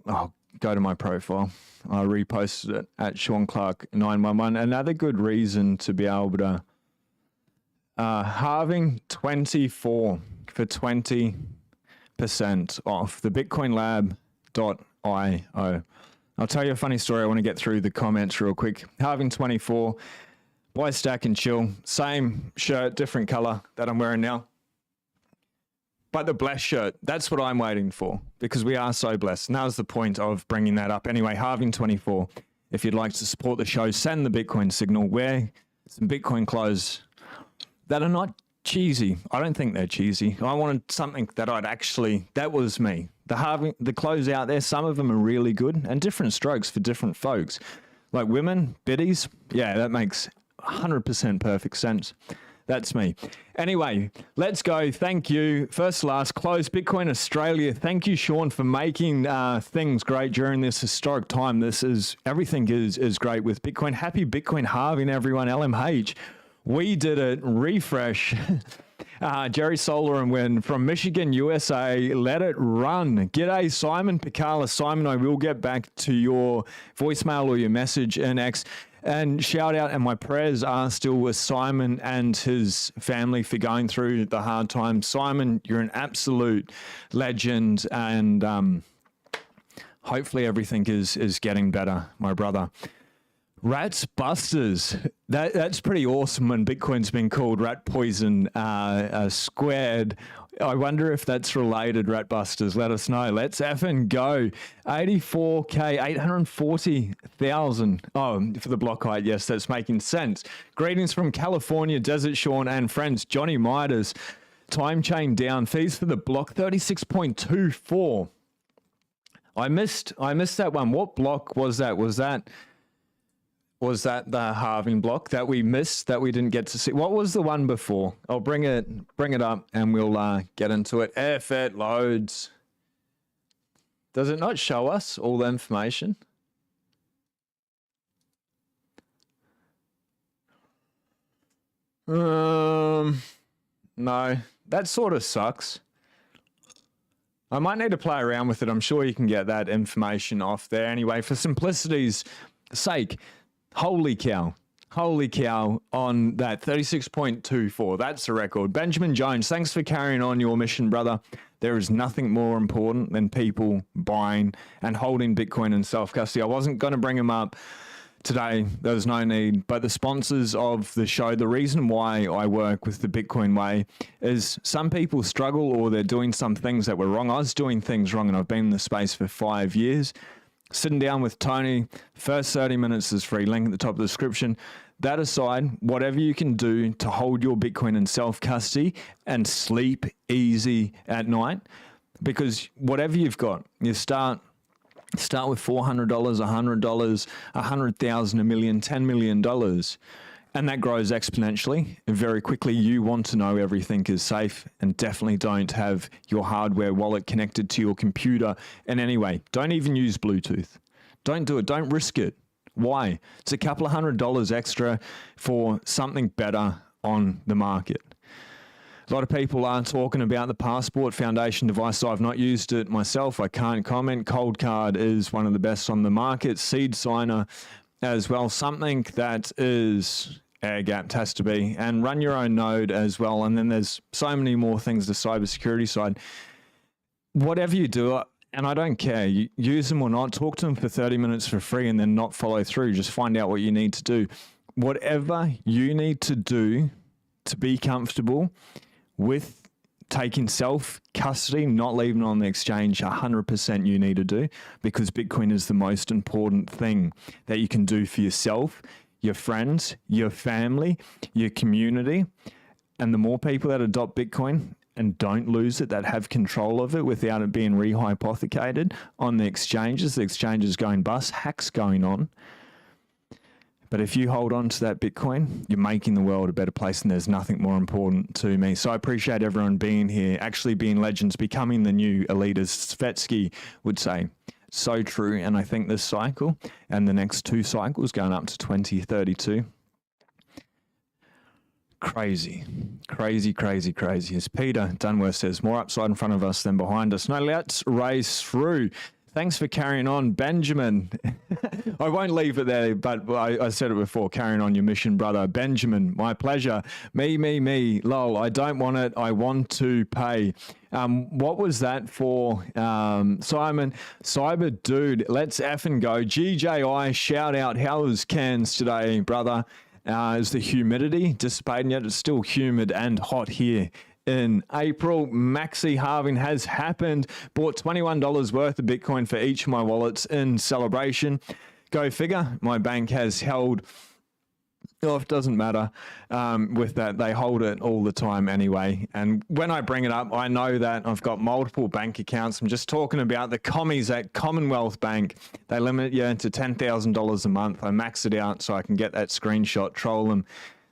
I'll go to my profile. I reposted it at Sean Clark 911. Another good reason to be able to Halving 24 for 20% off the bitcoinlab.io. I'll tell you a funny story. I want to get through the comments real quick. Halving 24, buy, stack and chill. Same shirt, different color that I'm wearing now. But the blessed shirt, that's what I'm waiting for, because we are so blessed. And that was the point of bringing that up. Anyway, Halving 24, if you'd like to support the show, send the Bitcoin signal. Wear some Bitcoin clothes that are not cheesy. I don't think they're cheesy. I wanted something that that was me. The clothes out there, some of them are really good and different strokes for different folks. Like women, biddies, yeah, that makes 100% perfect sense. That's me. Anyway, let's go. Thank you. First, last, close. Bitcoin Australia. Thank you, Sean, for making things great during this historic time. Everything is great with Bitcoin. Happy Bitcoin halving, everyone. LMH. We did it. Refresh. Jerry Solar and Win from Michigan, USA. Let it run. G'day, Simon Picala. Simon, I will get back to your voicemail or your message in X. And shout out, and my prayers are still with Simon and his family for going through the hard times. Simon, you're an absolute legend, and hopefully everything is getting better, my brother. Rats Busters. That's pretty awesome when Bitcoin's been called rat poison squared. I wonder if that's related, Rat Busters. Let us know. Let's effing go. 84K, 840,000. Oh, for the block height. Yes, that's making sense. Greetings from California, Desert Sean and friends. Johnny Midas. Time chain down. Fees for the block, 36.24. I missed that one. What block was that? Was that the halving block that we missed, that we didn't get to see? What was the one before? I'll bring it up and we'll get into it. If it loads. Does it not show us all the information? No, that sort of sucks. I might need to play around with it. I'm sure you can get that information off there. Anyway, for simplicity's sake, holy cow on that 36.24. That's a record. Benjamin Jones, thanks for carrying on your mission, brother. There is nothing more important than people buying and holding Bitcoin in self-custody. I wasn't going to bring him up today. There's no need. But the sponsors of the show, the reason why I work with the Bitcoin Way is some people struggle or they're doing some things that were wrong. I was doing things wrong and I've been in the space for 5 years. Sitting down with Tony, first 30 minutes is free, link at the top of the description. That aside, whatever you can do to hold your Bitcoin in self-custody and sleep easy at night, because whatever you've got, you start Start with $400, $100, 100,000, a million, $10 million. And that grows exponentially. Very quickly, you want to know everything is safe, and definitely don't have your hardware wallet connected to your computer in any way. Don't even use Bluetooth. Don't do it. Don't risk it. Why? It's a couple of $100 extra for something better on the market. A lot of people are talking about the Passport Foundation device. I've not used it myself. I can't comment. Cold Card is one of the best on the market. Seed Signer as well. Something that is air-gapped has to be. And run your own node as well. And then there's so many more things, the cybersecurity side. Whatever you do, and I don't care, you use them or not, talk to them for 30 minutes for free and then not follow through. Just find out what you need to do. Whatever you need to do to be comfortable with taking self-custody, not leaving on the exchange, 100% you need to do, because Bitcoin is the most important thing that you can do for yourself, your friends, your family, your community. And the more people that adopt Bitcoin and don't lose it, that have control of it without it being rehypothecated on the exchanges going bust, hacks going on. But if you hold on to that Bitcoin, you're making the world a better place, and there's nothing more important to me. So I appreciate everyone being here, actually being legends, becoming the new elite, as Svetsky would say. So true. And I think this cycle and the next 2 cycles going up to 2032, crazy. As Peter Dunworth says, more upside in front of us than behind us. No, let's race through. Thanks for carrying on, Benjamin. I won't leave it there, but I said it before, carrying on your mission, brother. Benjamin, my pleasure. Me, lol, I don't want it, I want to pay. What was that for, Simon? Cyber Dude, let's effing go. GJI, shout out. How was Cairns today, brother? Is the humidity dissipating yet? It's still humid and hot here in April. Maxi halving has happened. Bought $21 worth of Bitcoin for each of my wallets in celebration. Go figure. My bank has held, oh, it doesn't matter with that. They hold it all the time anyway. And when I bring it up, I know that I've got multiple bank accounts. I'm just talking about the commies at Commonwealth Bank. They limit you to $10,000 a month. I max it out so I can get that screenshot, troll them.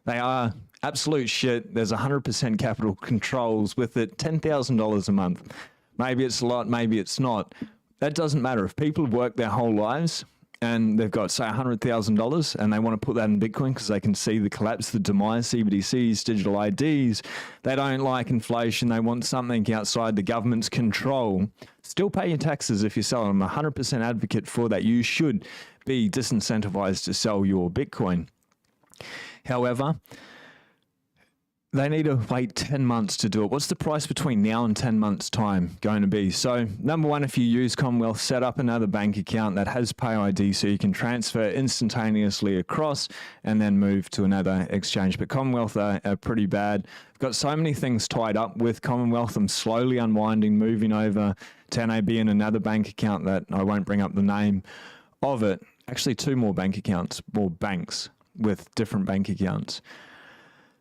They are absolute shit. There's 100% capital controls with it. $10,000 a month. Maybe it's a lot, maybe it's not. That doesn't matter. If people have worked their whole lives and they've got, say, $100,000 and they want to put that in Bitcoin because they can see the collapse, the demise, CBDCs, digital IDs, they don't like inflation, they want something outside the government's control, still pay your taxes if you sell them. I'm 100% advocate for that. You should be disincentivized to sell your Bitcoin. However, they need to wait 10 months to do it. What's the price between now and 10 months' time going to be? So, number one, if you use Commonwealth, set up another bank account that has Pay ID so you can transfer instantaneously across and then move to another exchange. But Commonwealth are pretty bad. I've got so many things tied up with Commonwealth. I'm slowly unwinding, moving over to NAB and another bank account that I won't bring up the name of it. Actually, 2 more bank accounts, or banks with different bank accounts.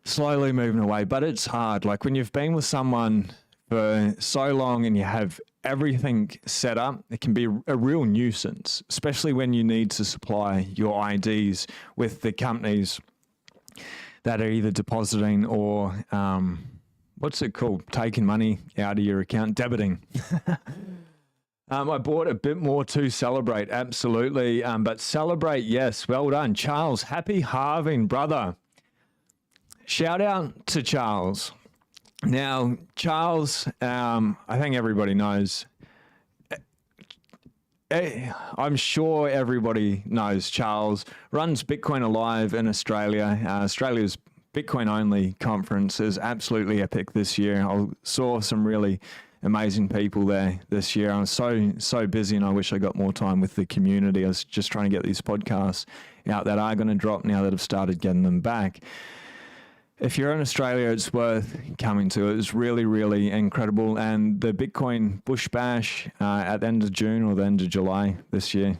Slowly moving away, but it's hard. Like when you've been with someone for so long and you have everything set up, it can be a real nuisance, especially when you need to supply your IDs with the companies that are either depositing or, what's it called? Taking money out of your account, debiting. I bought a bit more to celebrate, absolutely. But celebrate, yes, well done. Charles, happy halving, brother. Shout out to Charles. Now, Charles, I think everybody knows. I'm sure everybody knows Charles runs Bitcoin Alive in Australia. Australia's Bitcoin-only conference is absolutely epic this year. I saw some really amazing people there this year. I was so busy, and I wish I got more time with the community. I was just trying to get these podcasts out that are going to drop now that I've started getting them back. If you're in Australia, it's worth coming to. It was really, really incredible. And the Bitcoin Bush Bash at the end of June or the end of July this year.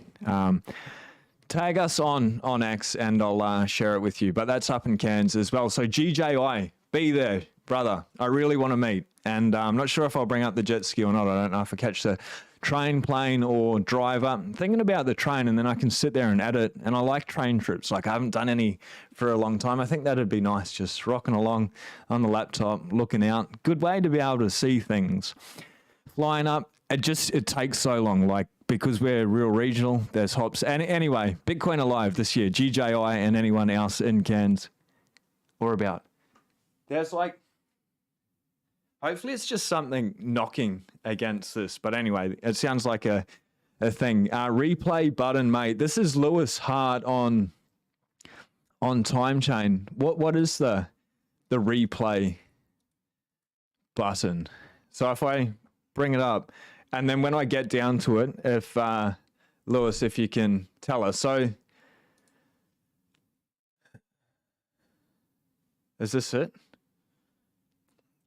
Tag us on X and I'll share it with you. But that's up in Cairns as well. So GJI, be there, brother. I really want to meet. And I'm not sure if I'll bring up the jet ski or not. I don't know if I catch the train, plane, or drive up. I'm thinking about the train, and then I can sit there and edit. And I like train trips. Like, I haven't done any for a long time. I think that'd be nice, just rocking along on the laptop, looking out. Good way to be able to see things. Flying up, it takes so long, like, because we're real regional, there's hops. And anyway, Bitcoin Alive this year, GJI and anyone else in Cairns or about. There's like, hopefully it's just something knocking against this. But anyway, it sounds like a thing. Replay button, mate. This is Lewis Hart on Time Chain. What is the replay button? So if I bring it up, and then when I get down to it, if Lewis, if you can tell us. So is this it?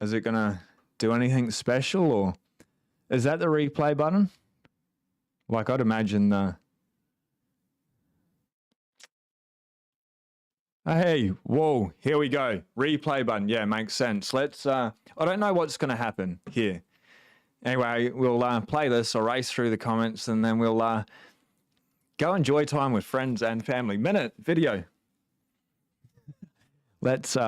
Is it going to do anything special, or is that the replay button? Like, I'd imagine the... Hey, whoa, here we go. Replay button. Yeah, makes sense. Let's, I don't know what's going to happen here. Anyway, we'll play this. I'll race through the comments, and then we'll go enjoy time with friends and family. Minute video. Let's...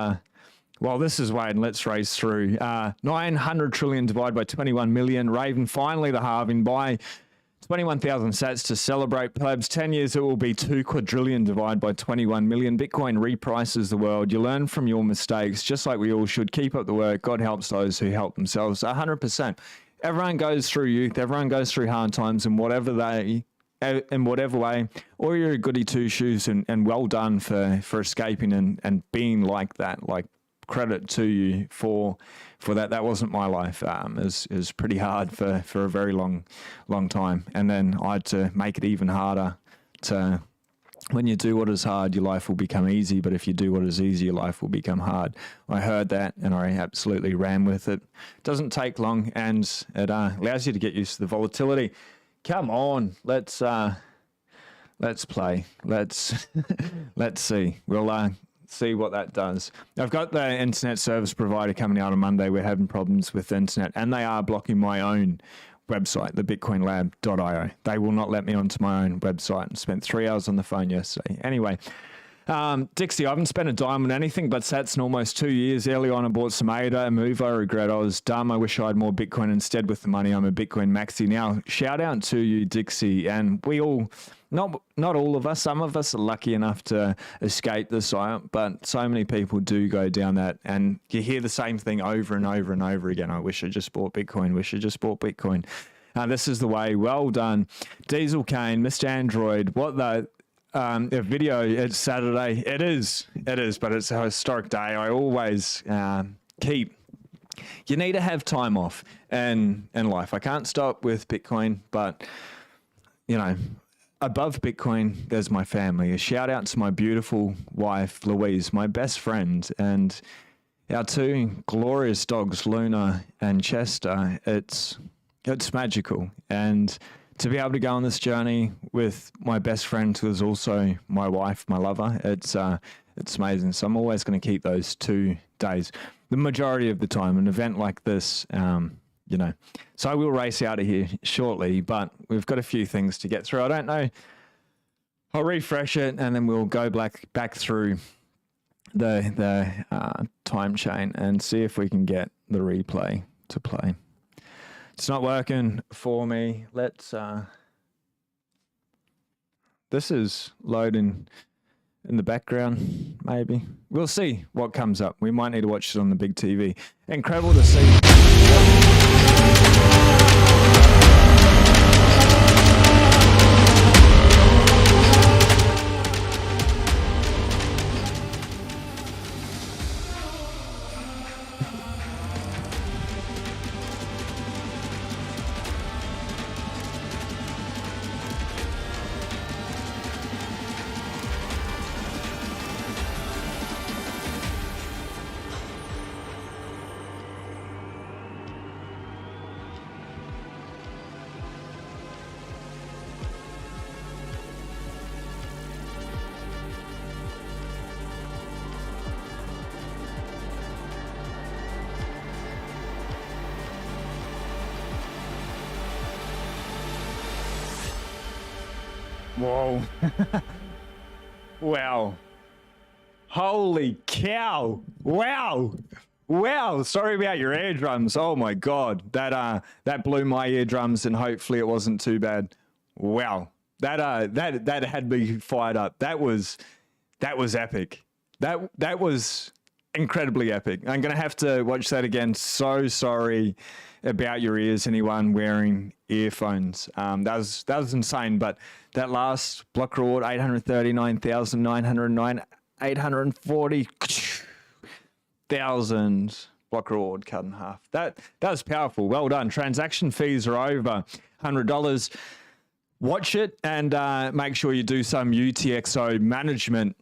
While this is waiting, let's race through. 900 trillion divided by 21 million. Raven, finally the halving by 21,000 sats to celebrate. Plebs, 10 years it will be 2 quadrillion divided by 21 million. Bitcoin reprices the world. You learn from your mistakes, just like we all should. Keep up the work. God helps those who help themselves. 100%. Everyone goes through youth. Everyone goes through hard times, and in whatever way, or you're a goody two shoes, and well done for escaping and being like that. Like, credit to you for that. That wasn't my life. It was pretty hard for a very long time, and then I had to make it even harder. To when you do what is hard, your life will become easy, but if you do what is easy, your life will become hard. I heard that, and I absolutely ran with it. Doesn't take long, and it allows you to get used to the volatility. Come on, let's play. Let's see. We'll see what that does. I've got the internet service provider coming out on Monday. We're having problems with the internet, and they are blocking my own website, the bitcoinlab.io. They will not let me onto my own website. I spent 3 hours on the phone yesterday. Anyway, Dixie, I haven't spent a dime on anything but sats in almost 2 years. Early on, I bought some ADA, a move I regret. I was dumb. I wish I had more Bitcoin instead with the money. I'm a Bitcoin maxi now. Shout out to you, Dixie. And we all, not all of us, some of us are lucky enough to escape this, but so many people do go down that. And you hear the same thing over and over and over again. I wish I just bought Bitcoin. Wish I just bought Bitcoin. This is the way. Well done. Diesel Kane, Mr. Android. What the... a video, it's Saturday. It is, but it's a historic day. I always you need to have time off in life. I can't stop with Bitcoin, but, you know, above Bitcoin, there's my family. A shout out to my beautiful wife, Louise, my best friend, and our 2 glorious dogs, Luna and Chester. It's magical, and to be able to go on this journey with my best friend, who is also my wife, my lover, it's amazing. So I'm always going to keep those 2 days, the majority of the time. An event like this, you know. So I will race out of here shortly, but we've got a few things to get through. I don't know. I'll refresh it, and then we'll go back through the time chain and see if we can get the replay to play. It's not working for me. Let's, this is loading in the background, maybe. We'll see what comes up. We might need to watch it on the big TV. Incredible to see. Whoa. Wow. Holy cow. Wow. Wow. Sorry about your eardrums. Oh my God. That blew my eardrums, and hopefully it wasn't too bad. Wow. That had me fired up. That was epic. That was incredibly epic. I'm going to have to watch that again. So sorry about your ears, anyone wearing earphones. That was insane. But that last block reward, 839,909, 840,000 block reward cut in half. That was powerful. Well done. Transaction fees are over $100. Watch it and make sure you do some UTXO management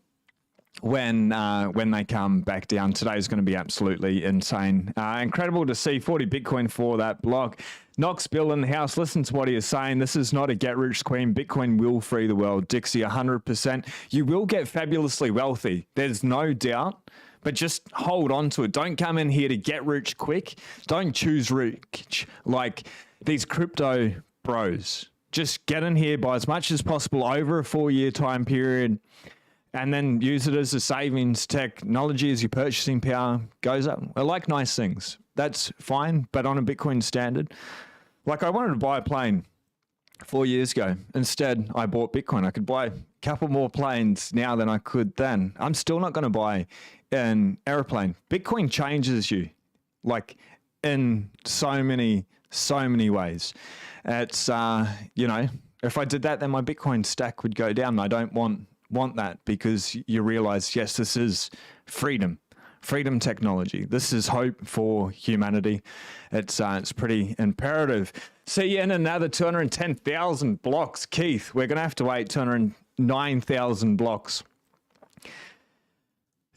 when they come back down. Today is going to be absolutely insane. Incredible to see 40 Bitcoin for that block. Knox Bill in the house, listen to what he is saying. This is not a get rich queen. Bitcoin will free the world. Dixie, 100%. You will get fabulously wealthy. There's no doubt. But just hold on to it. Don't come in here to get rich quick. Don't choose rich like these crypto bros. Just get in here, buy as much as possible over a 4-year time period, and then use it as a savings technology as your purchasing power goes up. I like nice things. That's fine, but on a Bitcoin standard. Like I wanted to buy a plane 4 years ago. Instead, I bought Bitcoin. I could buy a couple more planes now than I could then. I'm still not going to buy an airplane. Bitcoin changes you, like in so many ways. It's, if I did that, then my Bitcoin stack would go down. I don't want that, because you realize, yes, this is freedom technology. This is hope for humanity. It's pretty imperative. See you in another 210,000 blocks, Keith. We're going to have to wait 209,000 blocks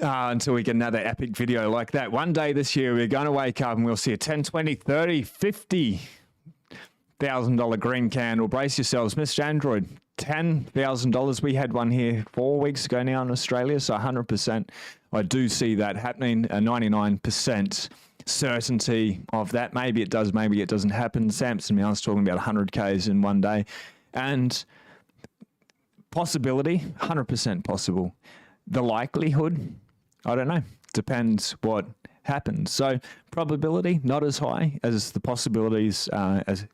until we get another epic video like that. One day this year, we're going to wake up and we'll see a 10, 20, 30, $50,000 green candle. Brace yourselves. Mr. Android, $10,000. We had one here 4 weeks ago now in Australia, so 100%. I do see that happening. A 99% certainty of that. Maybe it does, maybe it doesn't happen. Samson Mouse talking about 100Ks in one day. And possibility, 100% possible. The likelihood, I don't know. Depends what happens. So probability, not as high as the possibilities, as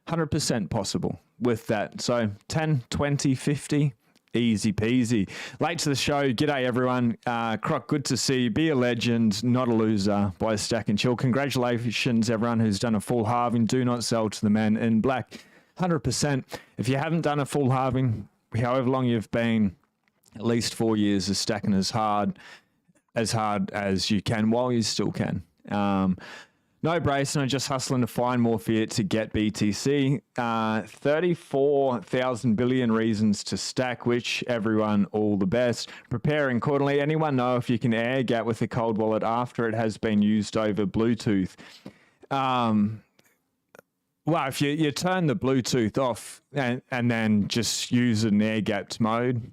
100% possible with that. So 10, 20, 50, easy peasy. Late to the show. G'day, everyone. Croc, good to see you. Be a legend, not a loser. Buy, stack, and chill. Congratulations, everyone who's done a full halving. Do not sell to the man in black. 100%. If you haven't done a full halving, however long you've been, at least 4 years is stacking as hard as you can while you still can. No brace, and I'm just hustling to find more fiat to get BTC. 34,000 billion reasons to stack, which everyone all the best. Preparing accordingly. Anyone know if you can air gap with a cold wallet after it has been used over Bluetooth? Well, if you turn the Bluetooth off and then just use an air gapped mode,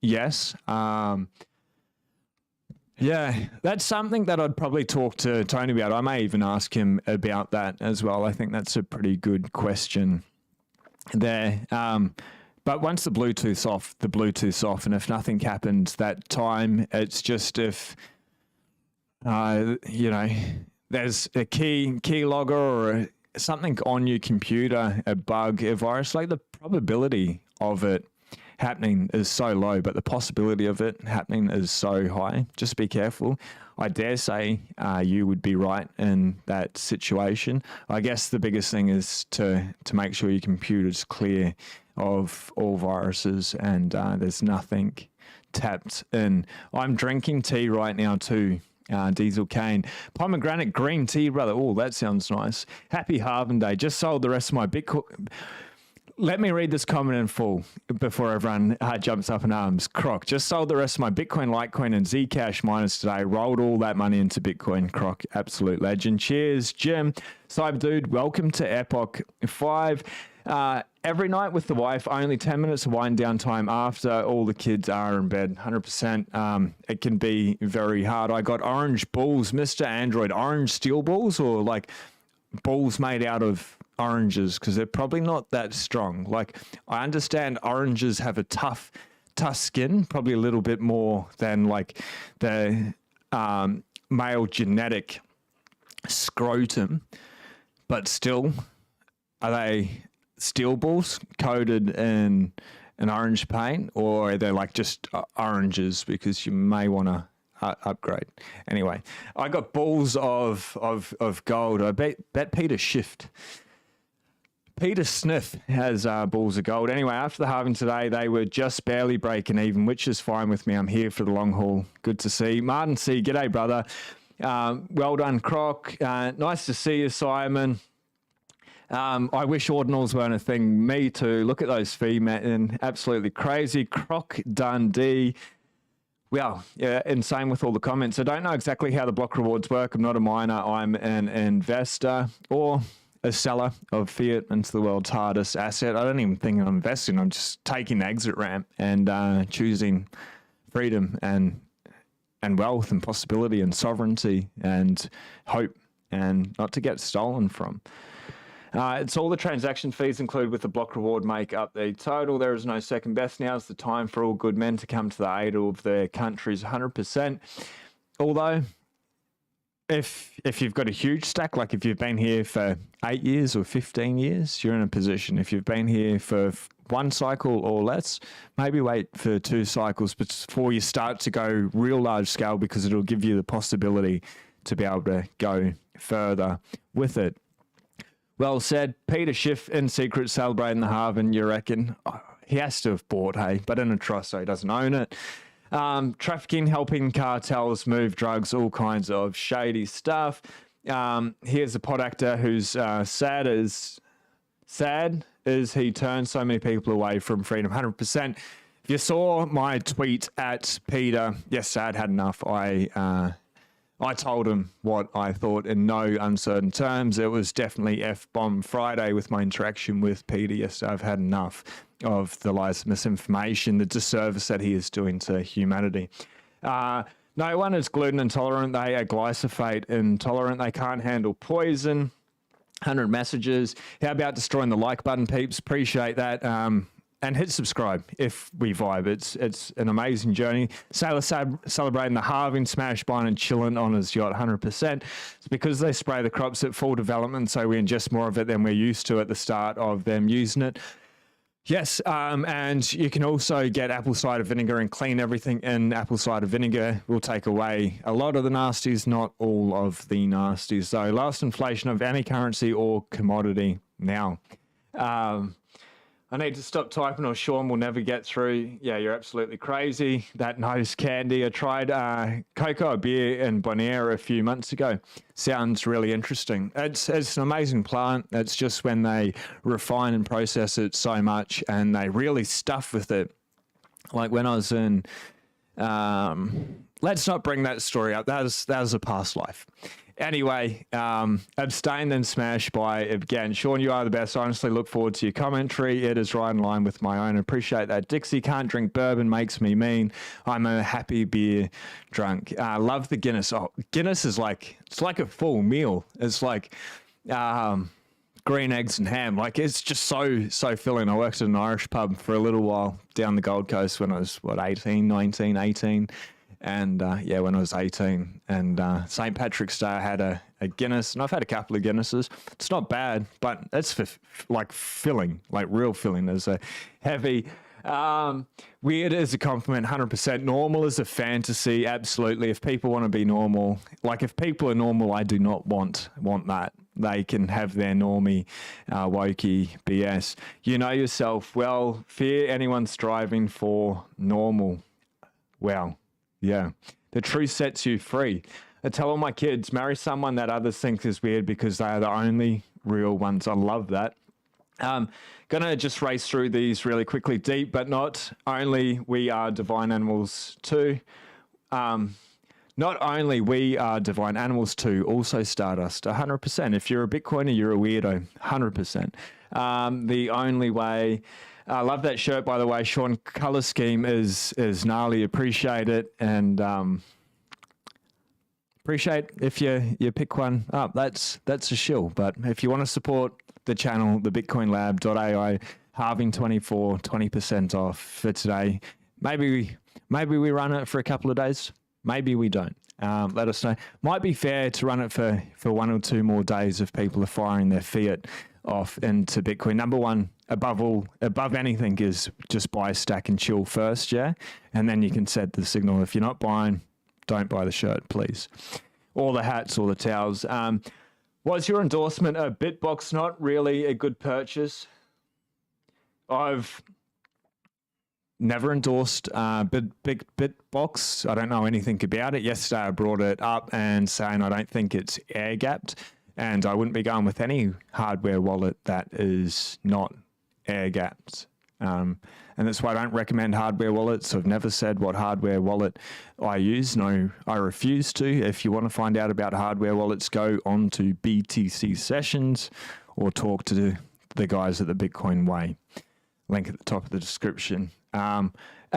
yes. Yeah, that's something that I'd probably talk to Tony about. I may even ask him about that as well. I think that's a pretty good question there. But once the Bluetooth's off, the Bluetooth's off. And if nothing happens that time, it's just if, there's a key logger or something on your computer, a bug, a virus, like the probability of it happening is so low, but the possibility of it happening is so high. Just be careful. I dare say you would be right in that situation. I guess the biggest thing is to make sure your computer's clear of all viruses and there's nothing tapped in. I'm drinking tea right now too. Diesel cane. Pomegranate green tea, brother. Oh, that sounds nice. Happy Halving Day. Just sold the rest of my Bitcoin. Let me read this comment in full before everyone jumps up in arms. Croc, just sold the rest of my Bitcoin, Litecoin, and Zcash miners today. Rolled all that money into Bitcoin. Croc, absolute legend. Cheers, Jim. Cyber Dude, welcome to Epoch 5. Every night with the wife, only 10 minutes of wind down time after all the kids are in bed. 100%. It can be very hard. I got orange balls, Mr. Android. Orange steel balls or like balls made out of oranges because they're probably not that strong. Like, I understand oranges have a tough skin, probably a little bit more than like the male genetic scrotum, but still, are they steel balls coated in an orange paint, or are they like just oranges because you may want to upgrade? Anyway, I got balls of gold. I bet Peter Sniff has balls of gold. Anyway, after the halving today, they were just barely breaking even, which is fine with me. I'm here for the long haul. Good to see. Martin C, g'day, brother. Well done, Croc. Nice to see you, Simon. I wish ordinals weren't a thing. Me too. Look at those fee, man. Absolutely crazy. Croc Dundee. Well, yeah, insane with all the comments. I don't know exactly how the block rewards work. I'm not a miner. I'm an investor or a seller of fiat into the world's hardest asset. I don't even think I'm investing. I'm just taking the exit ramp and choosing freedom and wealth and possibility and sovereignty and hope, and not to get stolen from. It's all the transaction fees included with the block reward make up the total. There is no second best. Now is the time for all good men to come to the aid of their countries 100%. Although, if you've got a huge stack, like if you've been here for 8 years or 15 years, you're in a position. If you've been here for one cycle or less, maybe wait for 2 cycles before you start to go real large scale, because it'll give you the possibility to be able to go further with it. Well said. Peter Schiff in secret celebrating the halving, you reckon? Oh, he has to have bought, hey, but in a trust, so he doesn't own it. Trafficking, helping cartels move drugs, all kinds of shady stuff. Here's a pod actor who's sad as he turned so many people away from freedom. 100%. If you saw my tweet at Peter, yes, sad, had enough. I told him what I thought in no uncertain terms. It was definitely F-bomb Friday with my interaction with Peter yesterday. I've had enough of the lies, misinformation, the disservice that he is doing to humanity. No one is gluten intolerant. They are glyphosate intolerant. They can't handle poison. 100 messages. How about destroying the like button, peeps? Appreciate that. And hit subscribe if we vibe. It's an amazing journey. Sailor celebrating the halving, smash buying and chilling on his yacht 100%. It's because they spray the crops at full development, so we ingest more of it than we're used to at the start of them using it. Yes, and you can also get apple cider vinegar and clean everything in apple cider vinegar. Will take away a lot of the nasties, not all of the nasties. So last inflation of any currency or commodity now. I need to stop typing or Sean will never get through. Yeah, you're absolutely crazy. That nose candy. I tried cocoa beer in Bonaire a few months ago. Sounds really interesting. It's an amazing plant. It's just when they refine and process it so much and they really stuff with it. Like when I was in, let's not bring that story up. That was a past life. Anyway, abstain then smash by again. Sean, you are the best. I honestly look forward to your commentary. It is right in line with my own. Appreciate that. Dixie, can't drink bourbon, makes me mean. I'm a happy beer drunk. Love the Guinness. Oh, Guinness is like, it's like a full meal. It's like green eggs and ham. Like it's just so filling. I worked at an Irish pub for a little while down the Gold Coast when I was, 18. And yeah, when I was 18 and St. Patrick's Day, I had a Guinness, and I've had a couple of Guinnesses. It's not bad, but it's for like filling, like real filling. There's a heavy, weird as a compliment, 100%. Normal is a fantasy, absolutely. If people want to be normal, like if people are normal, I do not want that. They can have their normie, wokey BS. You know yourself well. Fear anyone striving for normal. Well. Yeah, the truth sets you free. I tell all my kids, marry someone that others think is weird because they are the only real ones. I love that. Gonna just race through these really quickly. Deep, but not only we are divine animals too. Not only we are divine animals too, also Stardust, 100%. If you're a Bitcoiner, you're a weirdo, 100%. The only way... I love that shirt, by the way, Sean. Color scheme is gnarly. Appreciate it, and appreciate if you pick one up. That's a shill. But if you want to support the channel, the bitcoinlab.ai, halving 24, 20% off for today. Maybe we run it for a couple of days. Maybe we don't. Let us know. Might be fair to run it for 1 or 2 more days if people are firing their fiat off into Bitcoin. Number one, above anything, is just buy, stack, and chill first, yeah? And then you can set the signal. If you're not buying, don't buy the shirt, please. Or the hats or the towels. What's your endorsement? Bitbox, not really a good purchase. I've never endorsed Bitbox. I don't know anything about it. Yesterday I brought it up and saying I don't think it's air gapped, and I wouldn't be going with any hardware wallet that is not air gapped. And that's why I don't recommend hardware wallets. I've never said what hardware wallet I use. No, I refuse to. If you want to find out about hardware wallets, go on to BTC sessions or talk to the guys at the Bitcoin Way. Link at the top of the description. And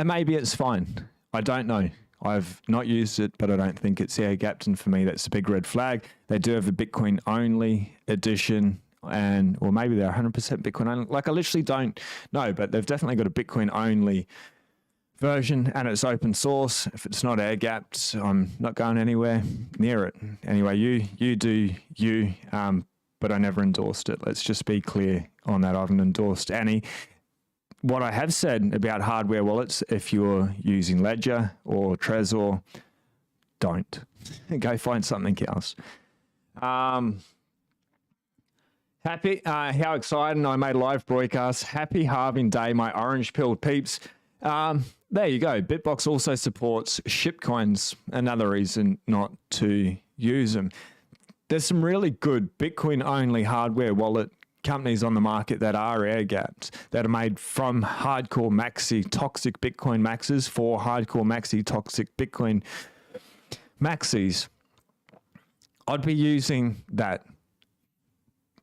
maybe it's fine. I don't know. I've not used it, but I don't think it's air gapped. And for me, that's a big red flag. They do have a Bitcoin only edition, or maybe they're 100% Bitcoin only. Like, I literally don't know, but they've definitely got a Bitcoin only version, and it's open source. If it's not air gapped, I'm not going anywhere near it. Anyway, you do you, but I never endorsed it. Let's just be clear on that. I haven't endorsed any. What I have said about hardware wallets, if you're using Ledger or Trezor, don't. Go find something else. Happy, how exciting. I made a live broadcast. Happy halving day, my orange pilled peeps. There you go. Bitbox also supports shitcoins. Another reason not to use them. There's some really good Bitcoin only hardware wallet companies on the market that are air gapped, that are made from hardcore maxi toxic Bitcoin maxes for hardcore maxi toxic Bitcoin maxis. I'd be using that.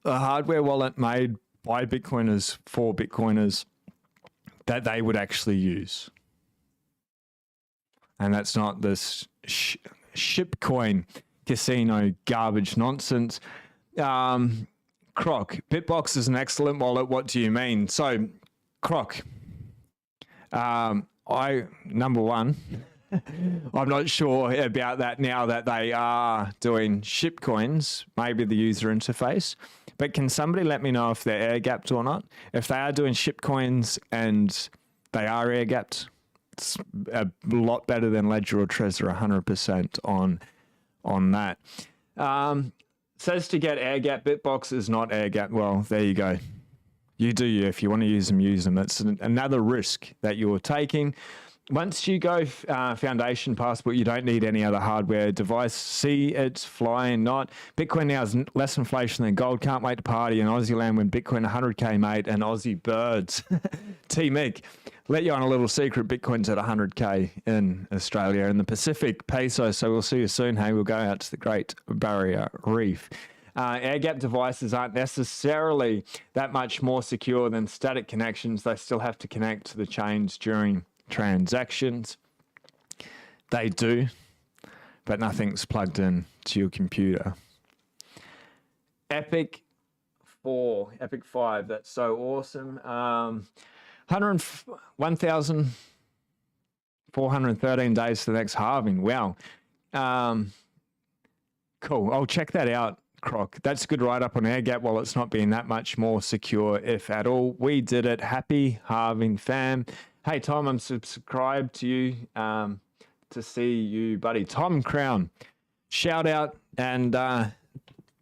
A hardware wallet made by Bitcoiners for Bitcoiners that they would actually use. And that's not this shitcoin casino garbage nonsense. Croc, Bitbox is an excellent wallet. What do you mean? So, Croc, number one, I'm not sure about that now that they are doing shitcoins, maybe the user interface. But can somebody let me know if they're air gapped or not? If they are doing shitcoins and they are air gapped, it's a lot better than Ledger or Trezor, 100% on that. Says to get air gap. Bitbox is not air gap. Well, there you go. You do you. If you want to use them, use them. That's another risk that you're taking. Once you go Foundation Passport, you don't need any other hardware device. See, it's flying, not. Bitcoin now is less inflation than gold. Can't wait to party in Aussie land when Bitcoin 100K, mate, and Aussie birds. T-Mick, let you on a little secret. Bitcoin's at 100K in Australia and the Pacific peso. So we'll see you soon. Hey, we'll go out to the Great Barrier Reef. Air gap devices aren't necessarily that much more secure than static connections. They still have to connect to the chains during transactions. They do, but nothing's plugged in to your computer. Epic 5, that's so awesome. 1,413 days to the next halving. Wow. Cool. I'll check that out, Croc. That's a good write-up on air gap while it's not being that much more secure, if at all. We did it. Happy halving, fam. Hey, Tom, I'm subscribed to you to see you, buddy. Tom Crown, shout out. And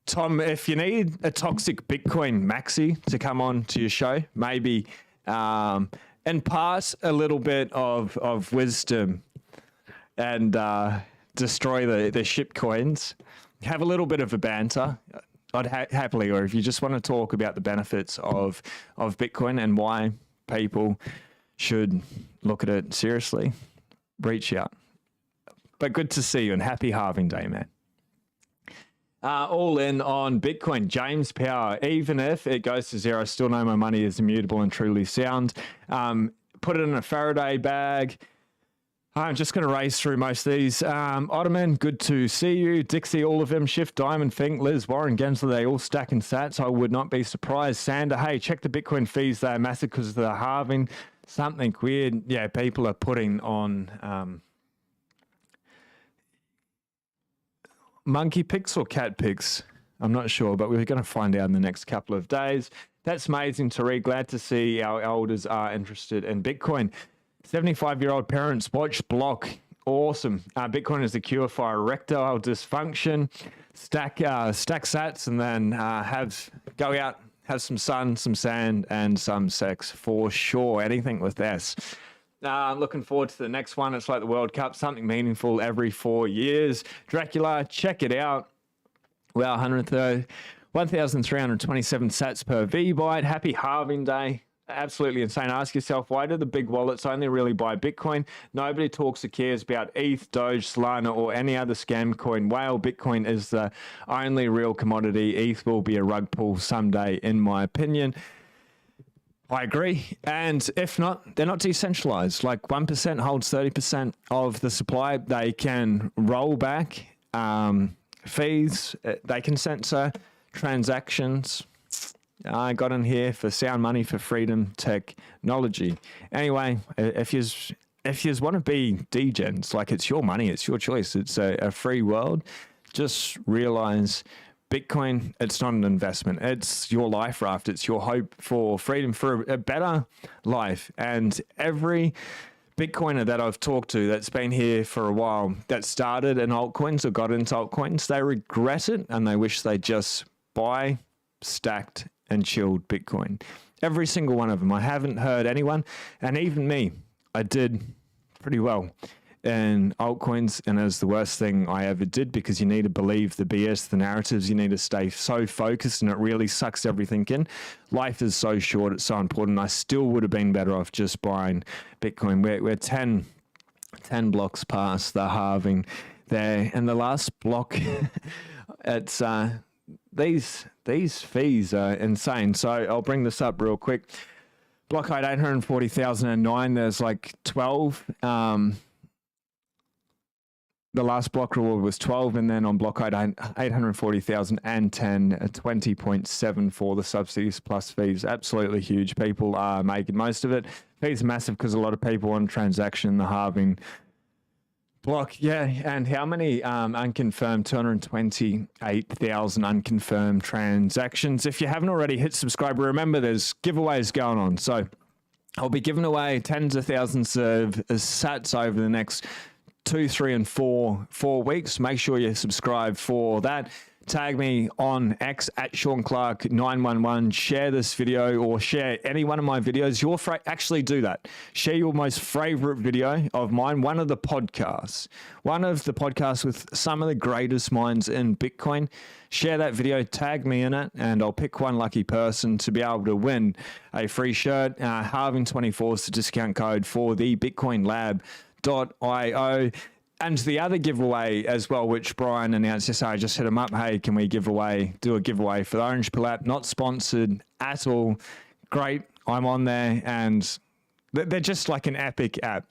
Tom, if you need a toxic Bitcoin maxi to come on to your show, maybe impart a little bit of wisdom and destroy the shit coins, have a little bit of a banter, I'd happily, or if you just want to talk about the benefits of Bitcoin and why people should look at it seriously, reach out. But good to see you and happy halving day, man. All in on Bitcoin. James Power, even if it goes to zero, I still know my money is immutable and truly sound. Put it in a Faraday bag. I'm just going to race through most of these. Ottoman, good to see you. Dixie, all of them. Shift, Diamond, Fink, Liz, Warren, Gensler, they all stack in sats. I would not be surprised. Sander, hey, check the Bitcoin fees. They're massive because of the halving. Something weird. Yeah, people are putting on monkey pics or cat pics. I'm not sure, but we're going to find out in the next couple of days. That's amazing, Tariq. Glad to see our elders are interested in Bitcoin. 75-year-old parents watch block. Awesome. Bitcoin is the cure for erectile dysfunction. Stack sats and then go out, have some sun, some sand, and some sex for sure. Anything with S. Looking forward to the next one. It's like the World Cup, something meaningful every 4 years. Dracula, check it out. Well, 1,327 sats per V-byte. Happy halving day. Absolutely insane. Ask yourself, why do the big wallets only really buy Bitcoin? Nobody talks or cares about ETH, Doge, Solana, or any other scam coin. Whale, Bitcoin is the only real commodity. ETH will be a rug pull someday, in my opinion. I agree. And if not, they're not decentralized. Like 1% holds 30% of the supply. They can roll back fees. They can censor transactions. I got in here for sound money for freedom technology. Anyway, if you want to be degens, like it's your money, it's your choice, it's a free world, just realize Bitcoin, it's not an investment. It's your life raft. It's your hope for freedom, for a better life. And every Bitcoiner that I've talked to that's been here for a while, that started in altcoins or got into altcoins, they regret it and they wish they just buy, stacked, and chilled Bitcoin. Every single one of them. I haven't heard anyone, and even me, I did pretty well in altcoins, and it was the worst thing I ever did because you need to believe the BS, the narratives. You need to stay so focused, and it really sucks everything in. Life is so short. It's so important. I still would have been better off just buying Bitcoin. We're 10 blocks past the halving there, and the last block, it's these fees are insane. So I'll bring this up real quick. Block height 840,009. There's like 12. The last block reward was 12, and then on block height 840,010, 20.7 the subsidies plus fees. Absolutely huge. People are making most of it. Fees are massive because a lot of people on transaction, the halving block. Yeah, and how many unconfirmed? 228,000 unconfirmed transactions. If you haven't already, hit subscribe. Remember, there's giveaways going on. So I'll be giving away tens of thousands of sats over the next 2, 3, and 4 weeks. Make sure you subscribe for that. Tag me on X at Sean Clark 911. Share this video or share any one of my videos. Actually do that. Share your most favorite video of mine. One of the podcasts with some of the greatest minds in Bitcoin. Share that video. Tag me in it, and I'll pick one lucky person to be able to win a free shirt. Halving 24 is the discount code for the bitcoinlab.io. And the other giveaway as well, which Brian announced yesterday, I just hit him up. Hey, can we do a giveaway for the Orange Pill app? Not sponsored at all. Great. I'm on there, and they're just like an epic app.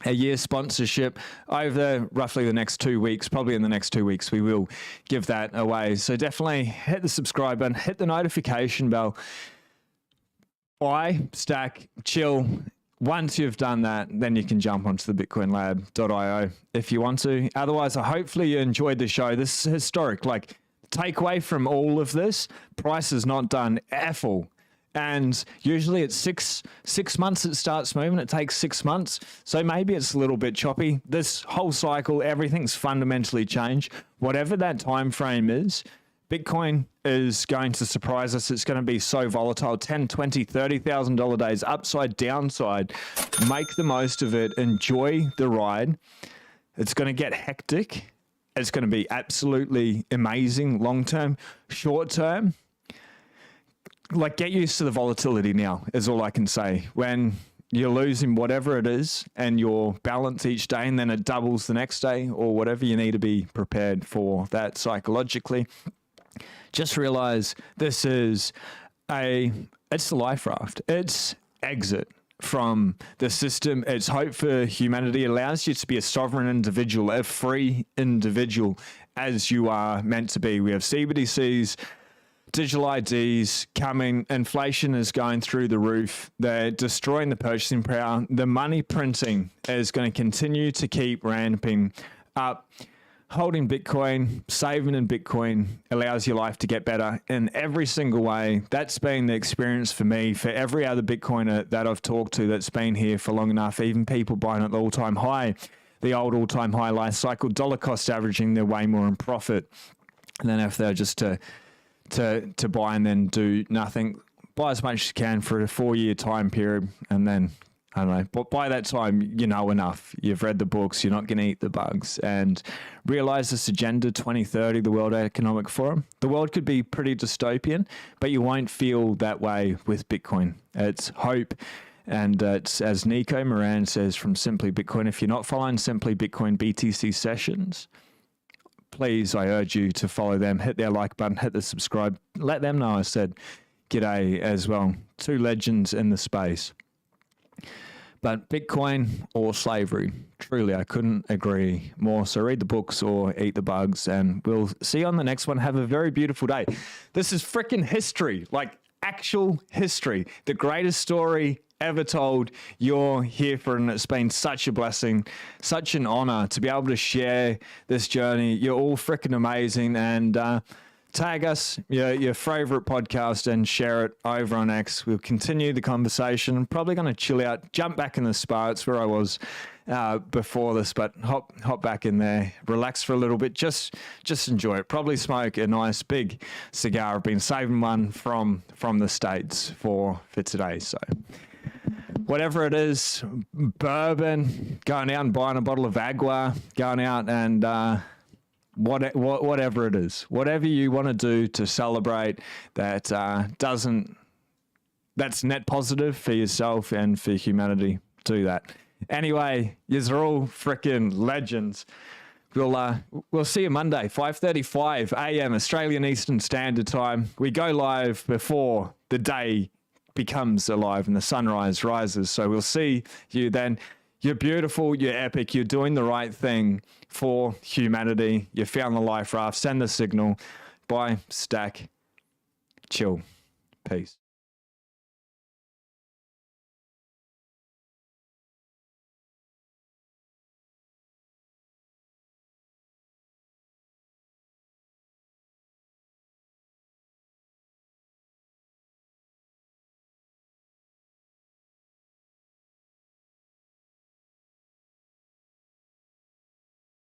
A year sponsorship over roughly the next 2 weeks. Probably in the next 2 weeks, we will give that away. So definitely hit the subscribe button, hit the notification bell. Buy, stack, chill. Once you've done that, then you can jump onto the bitcoinlab.io if you want to. Otherwise, hopefully you enjoyed the show. This is historic. Like, takeaway from all of this, price is not done F all. And usually it's six months it starts moving. It takes 6 months. So maybe it's a little bit choppy. This whole cycle, everything's fundamentally changed. Whatever that time frame is, Bitcoin is going to surprise us. It's going to be so volatile. $10,000, $20,000, $30,000 days, upside, downside. Make the most of it. Enjoy the ride. It's going to get hectic. It's going to be absolutely amazing long-term. Short-term, like, get used to the volatility now is all I can say. When you're losing whatever it is and your balance each day, and then it doubles the next day or whatever, you need to be prepared for that psychologically. Just realize this is it's the life raft. It's exit. from the system. It's hope for humanity. It allows you to be a sovereign individual, a free individual, as you are meant to be. We have CBDCs, digital IDs coming. Inflation is going through the roof. They're destroying the purchasing power. The money printing is going to continue to keep ramping up. Holding Bitcoin, saving in Bitcoin allows your life to get better in every single way. That's been the experience for me, for every other Bitcoiner that I've talked to that's been here for long enough, even people buying at the all-time high, the old all-time high life cycle, dollar cost averaging, they're way more in profit than if they're just to buy and then do nothing. Buy as much as you can for a 4-year time period, and then I don't know, but by that time, you know enough. You've read the books, you're not going to eat the bugs. And realize this Agenda 2030, the World Economic Forum, the world could be pretty dystopian, but you won't feel that way with Bitcoin. It's hope. And it's, as Nico Moran says from Simply Bitcoin, if you're not following Simply Bitcoin BTC sessions, please, I urge you to follow them. Hit their like button, hit the subscribe. Let them know I said g'day as well. 2 legends in the space. But Bitcoin or slavery, truly, I couldn't agree more. So read the books or eat the bugs, and we'll see you on the next one. Have a very beautiful day. This is freaking history, like actual history. The greatest story ever told. You're here for it, and it's been such a blessing, such an honor to be able to share this journey. You're all freaking amazing, and tag us, your favorite podcast, and share it over on X. We'll continue the conversation. I'm probably going to chill out, jump back in the spa. It's where I was before this, but hop back in there, relax for a little bit, just enjoy it. Probably smoke a nice big cigar. I've been saving one from the States for today. So whatever it is, bourbon, going out and buying a bottle of agua, going out and whatever it is, whatever you want to do to celebrate that that's net positive for yourself and for humanity, do that. Anyway, yous are all freaking legends. We'll see you Monday, 5:35 a.m. Australian Eastern Standard Time. We go live before the day becomes alive and the sunrise rises. So we'll see you then. You're beautiful, you're epic, you're doing the right thing for humanity. You found the life raft. Send the signal. Bye, stack, chill, peace.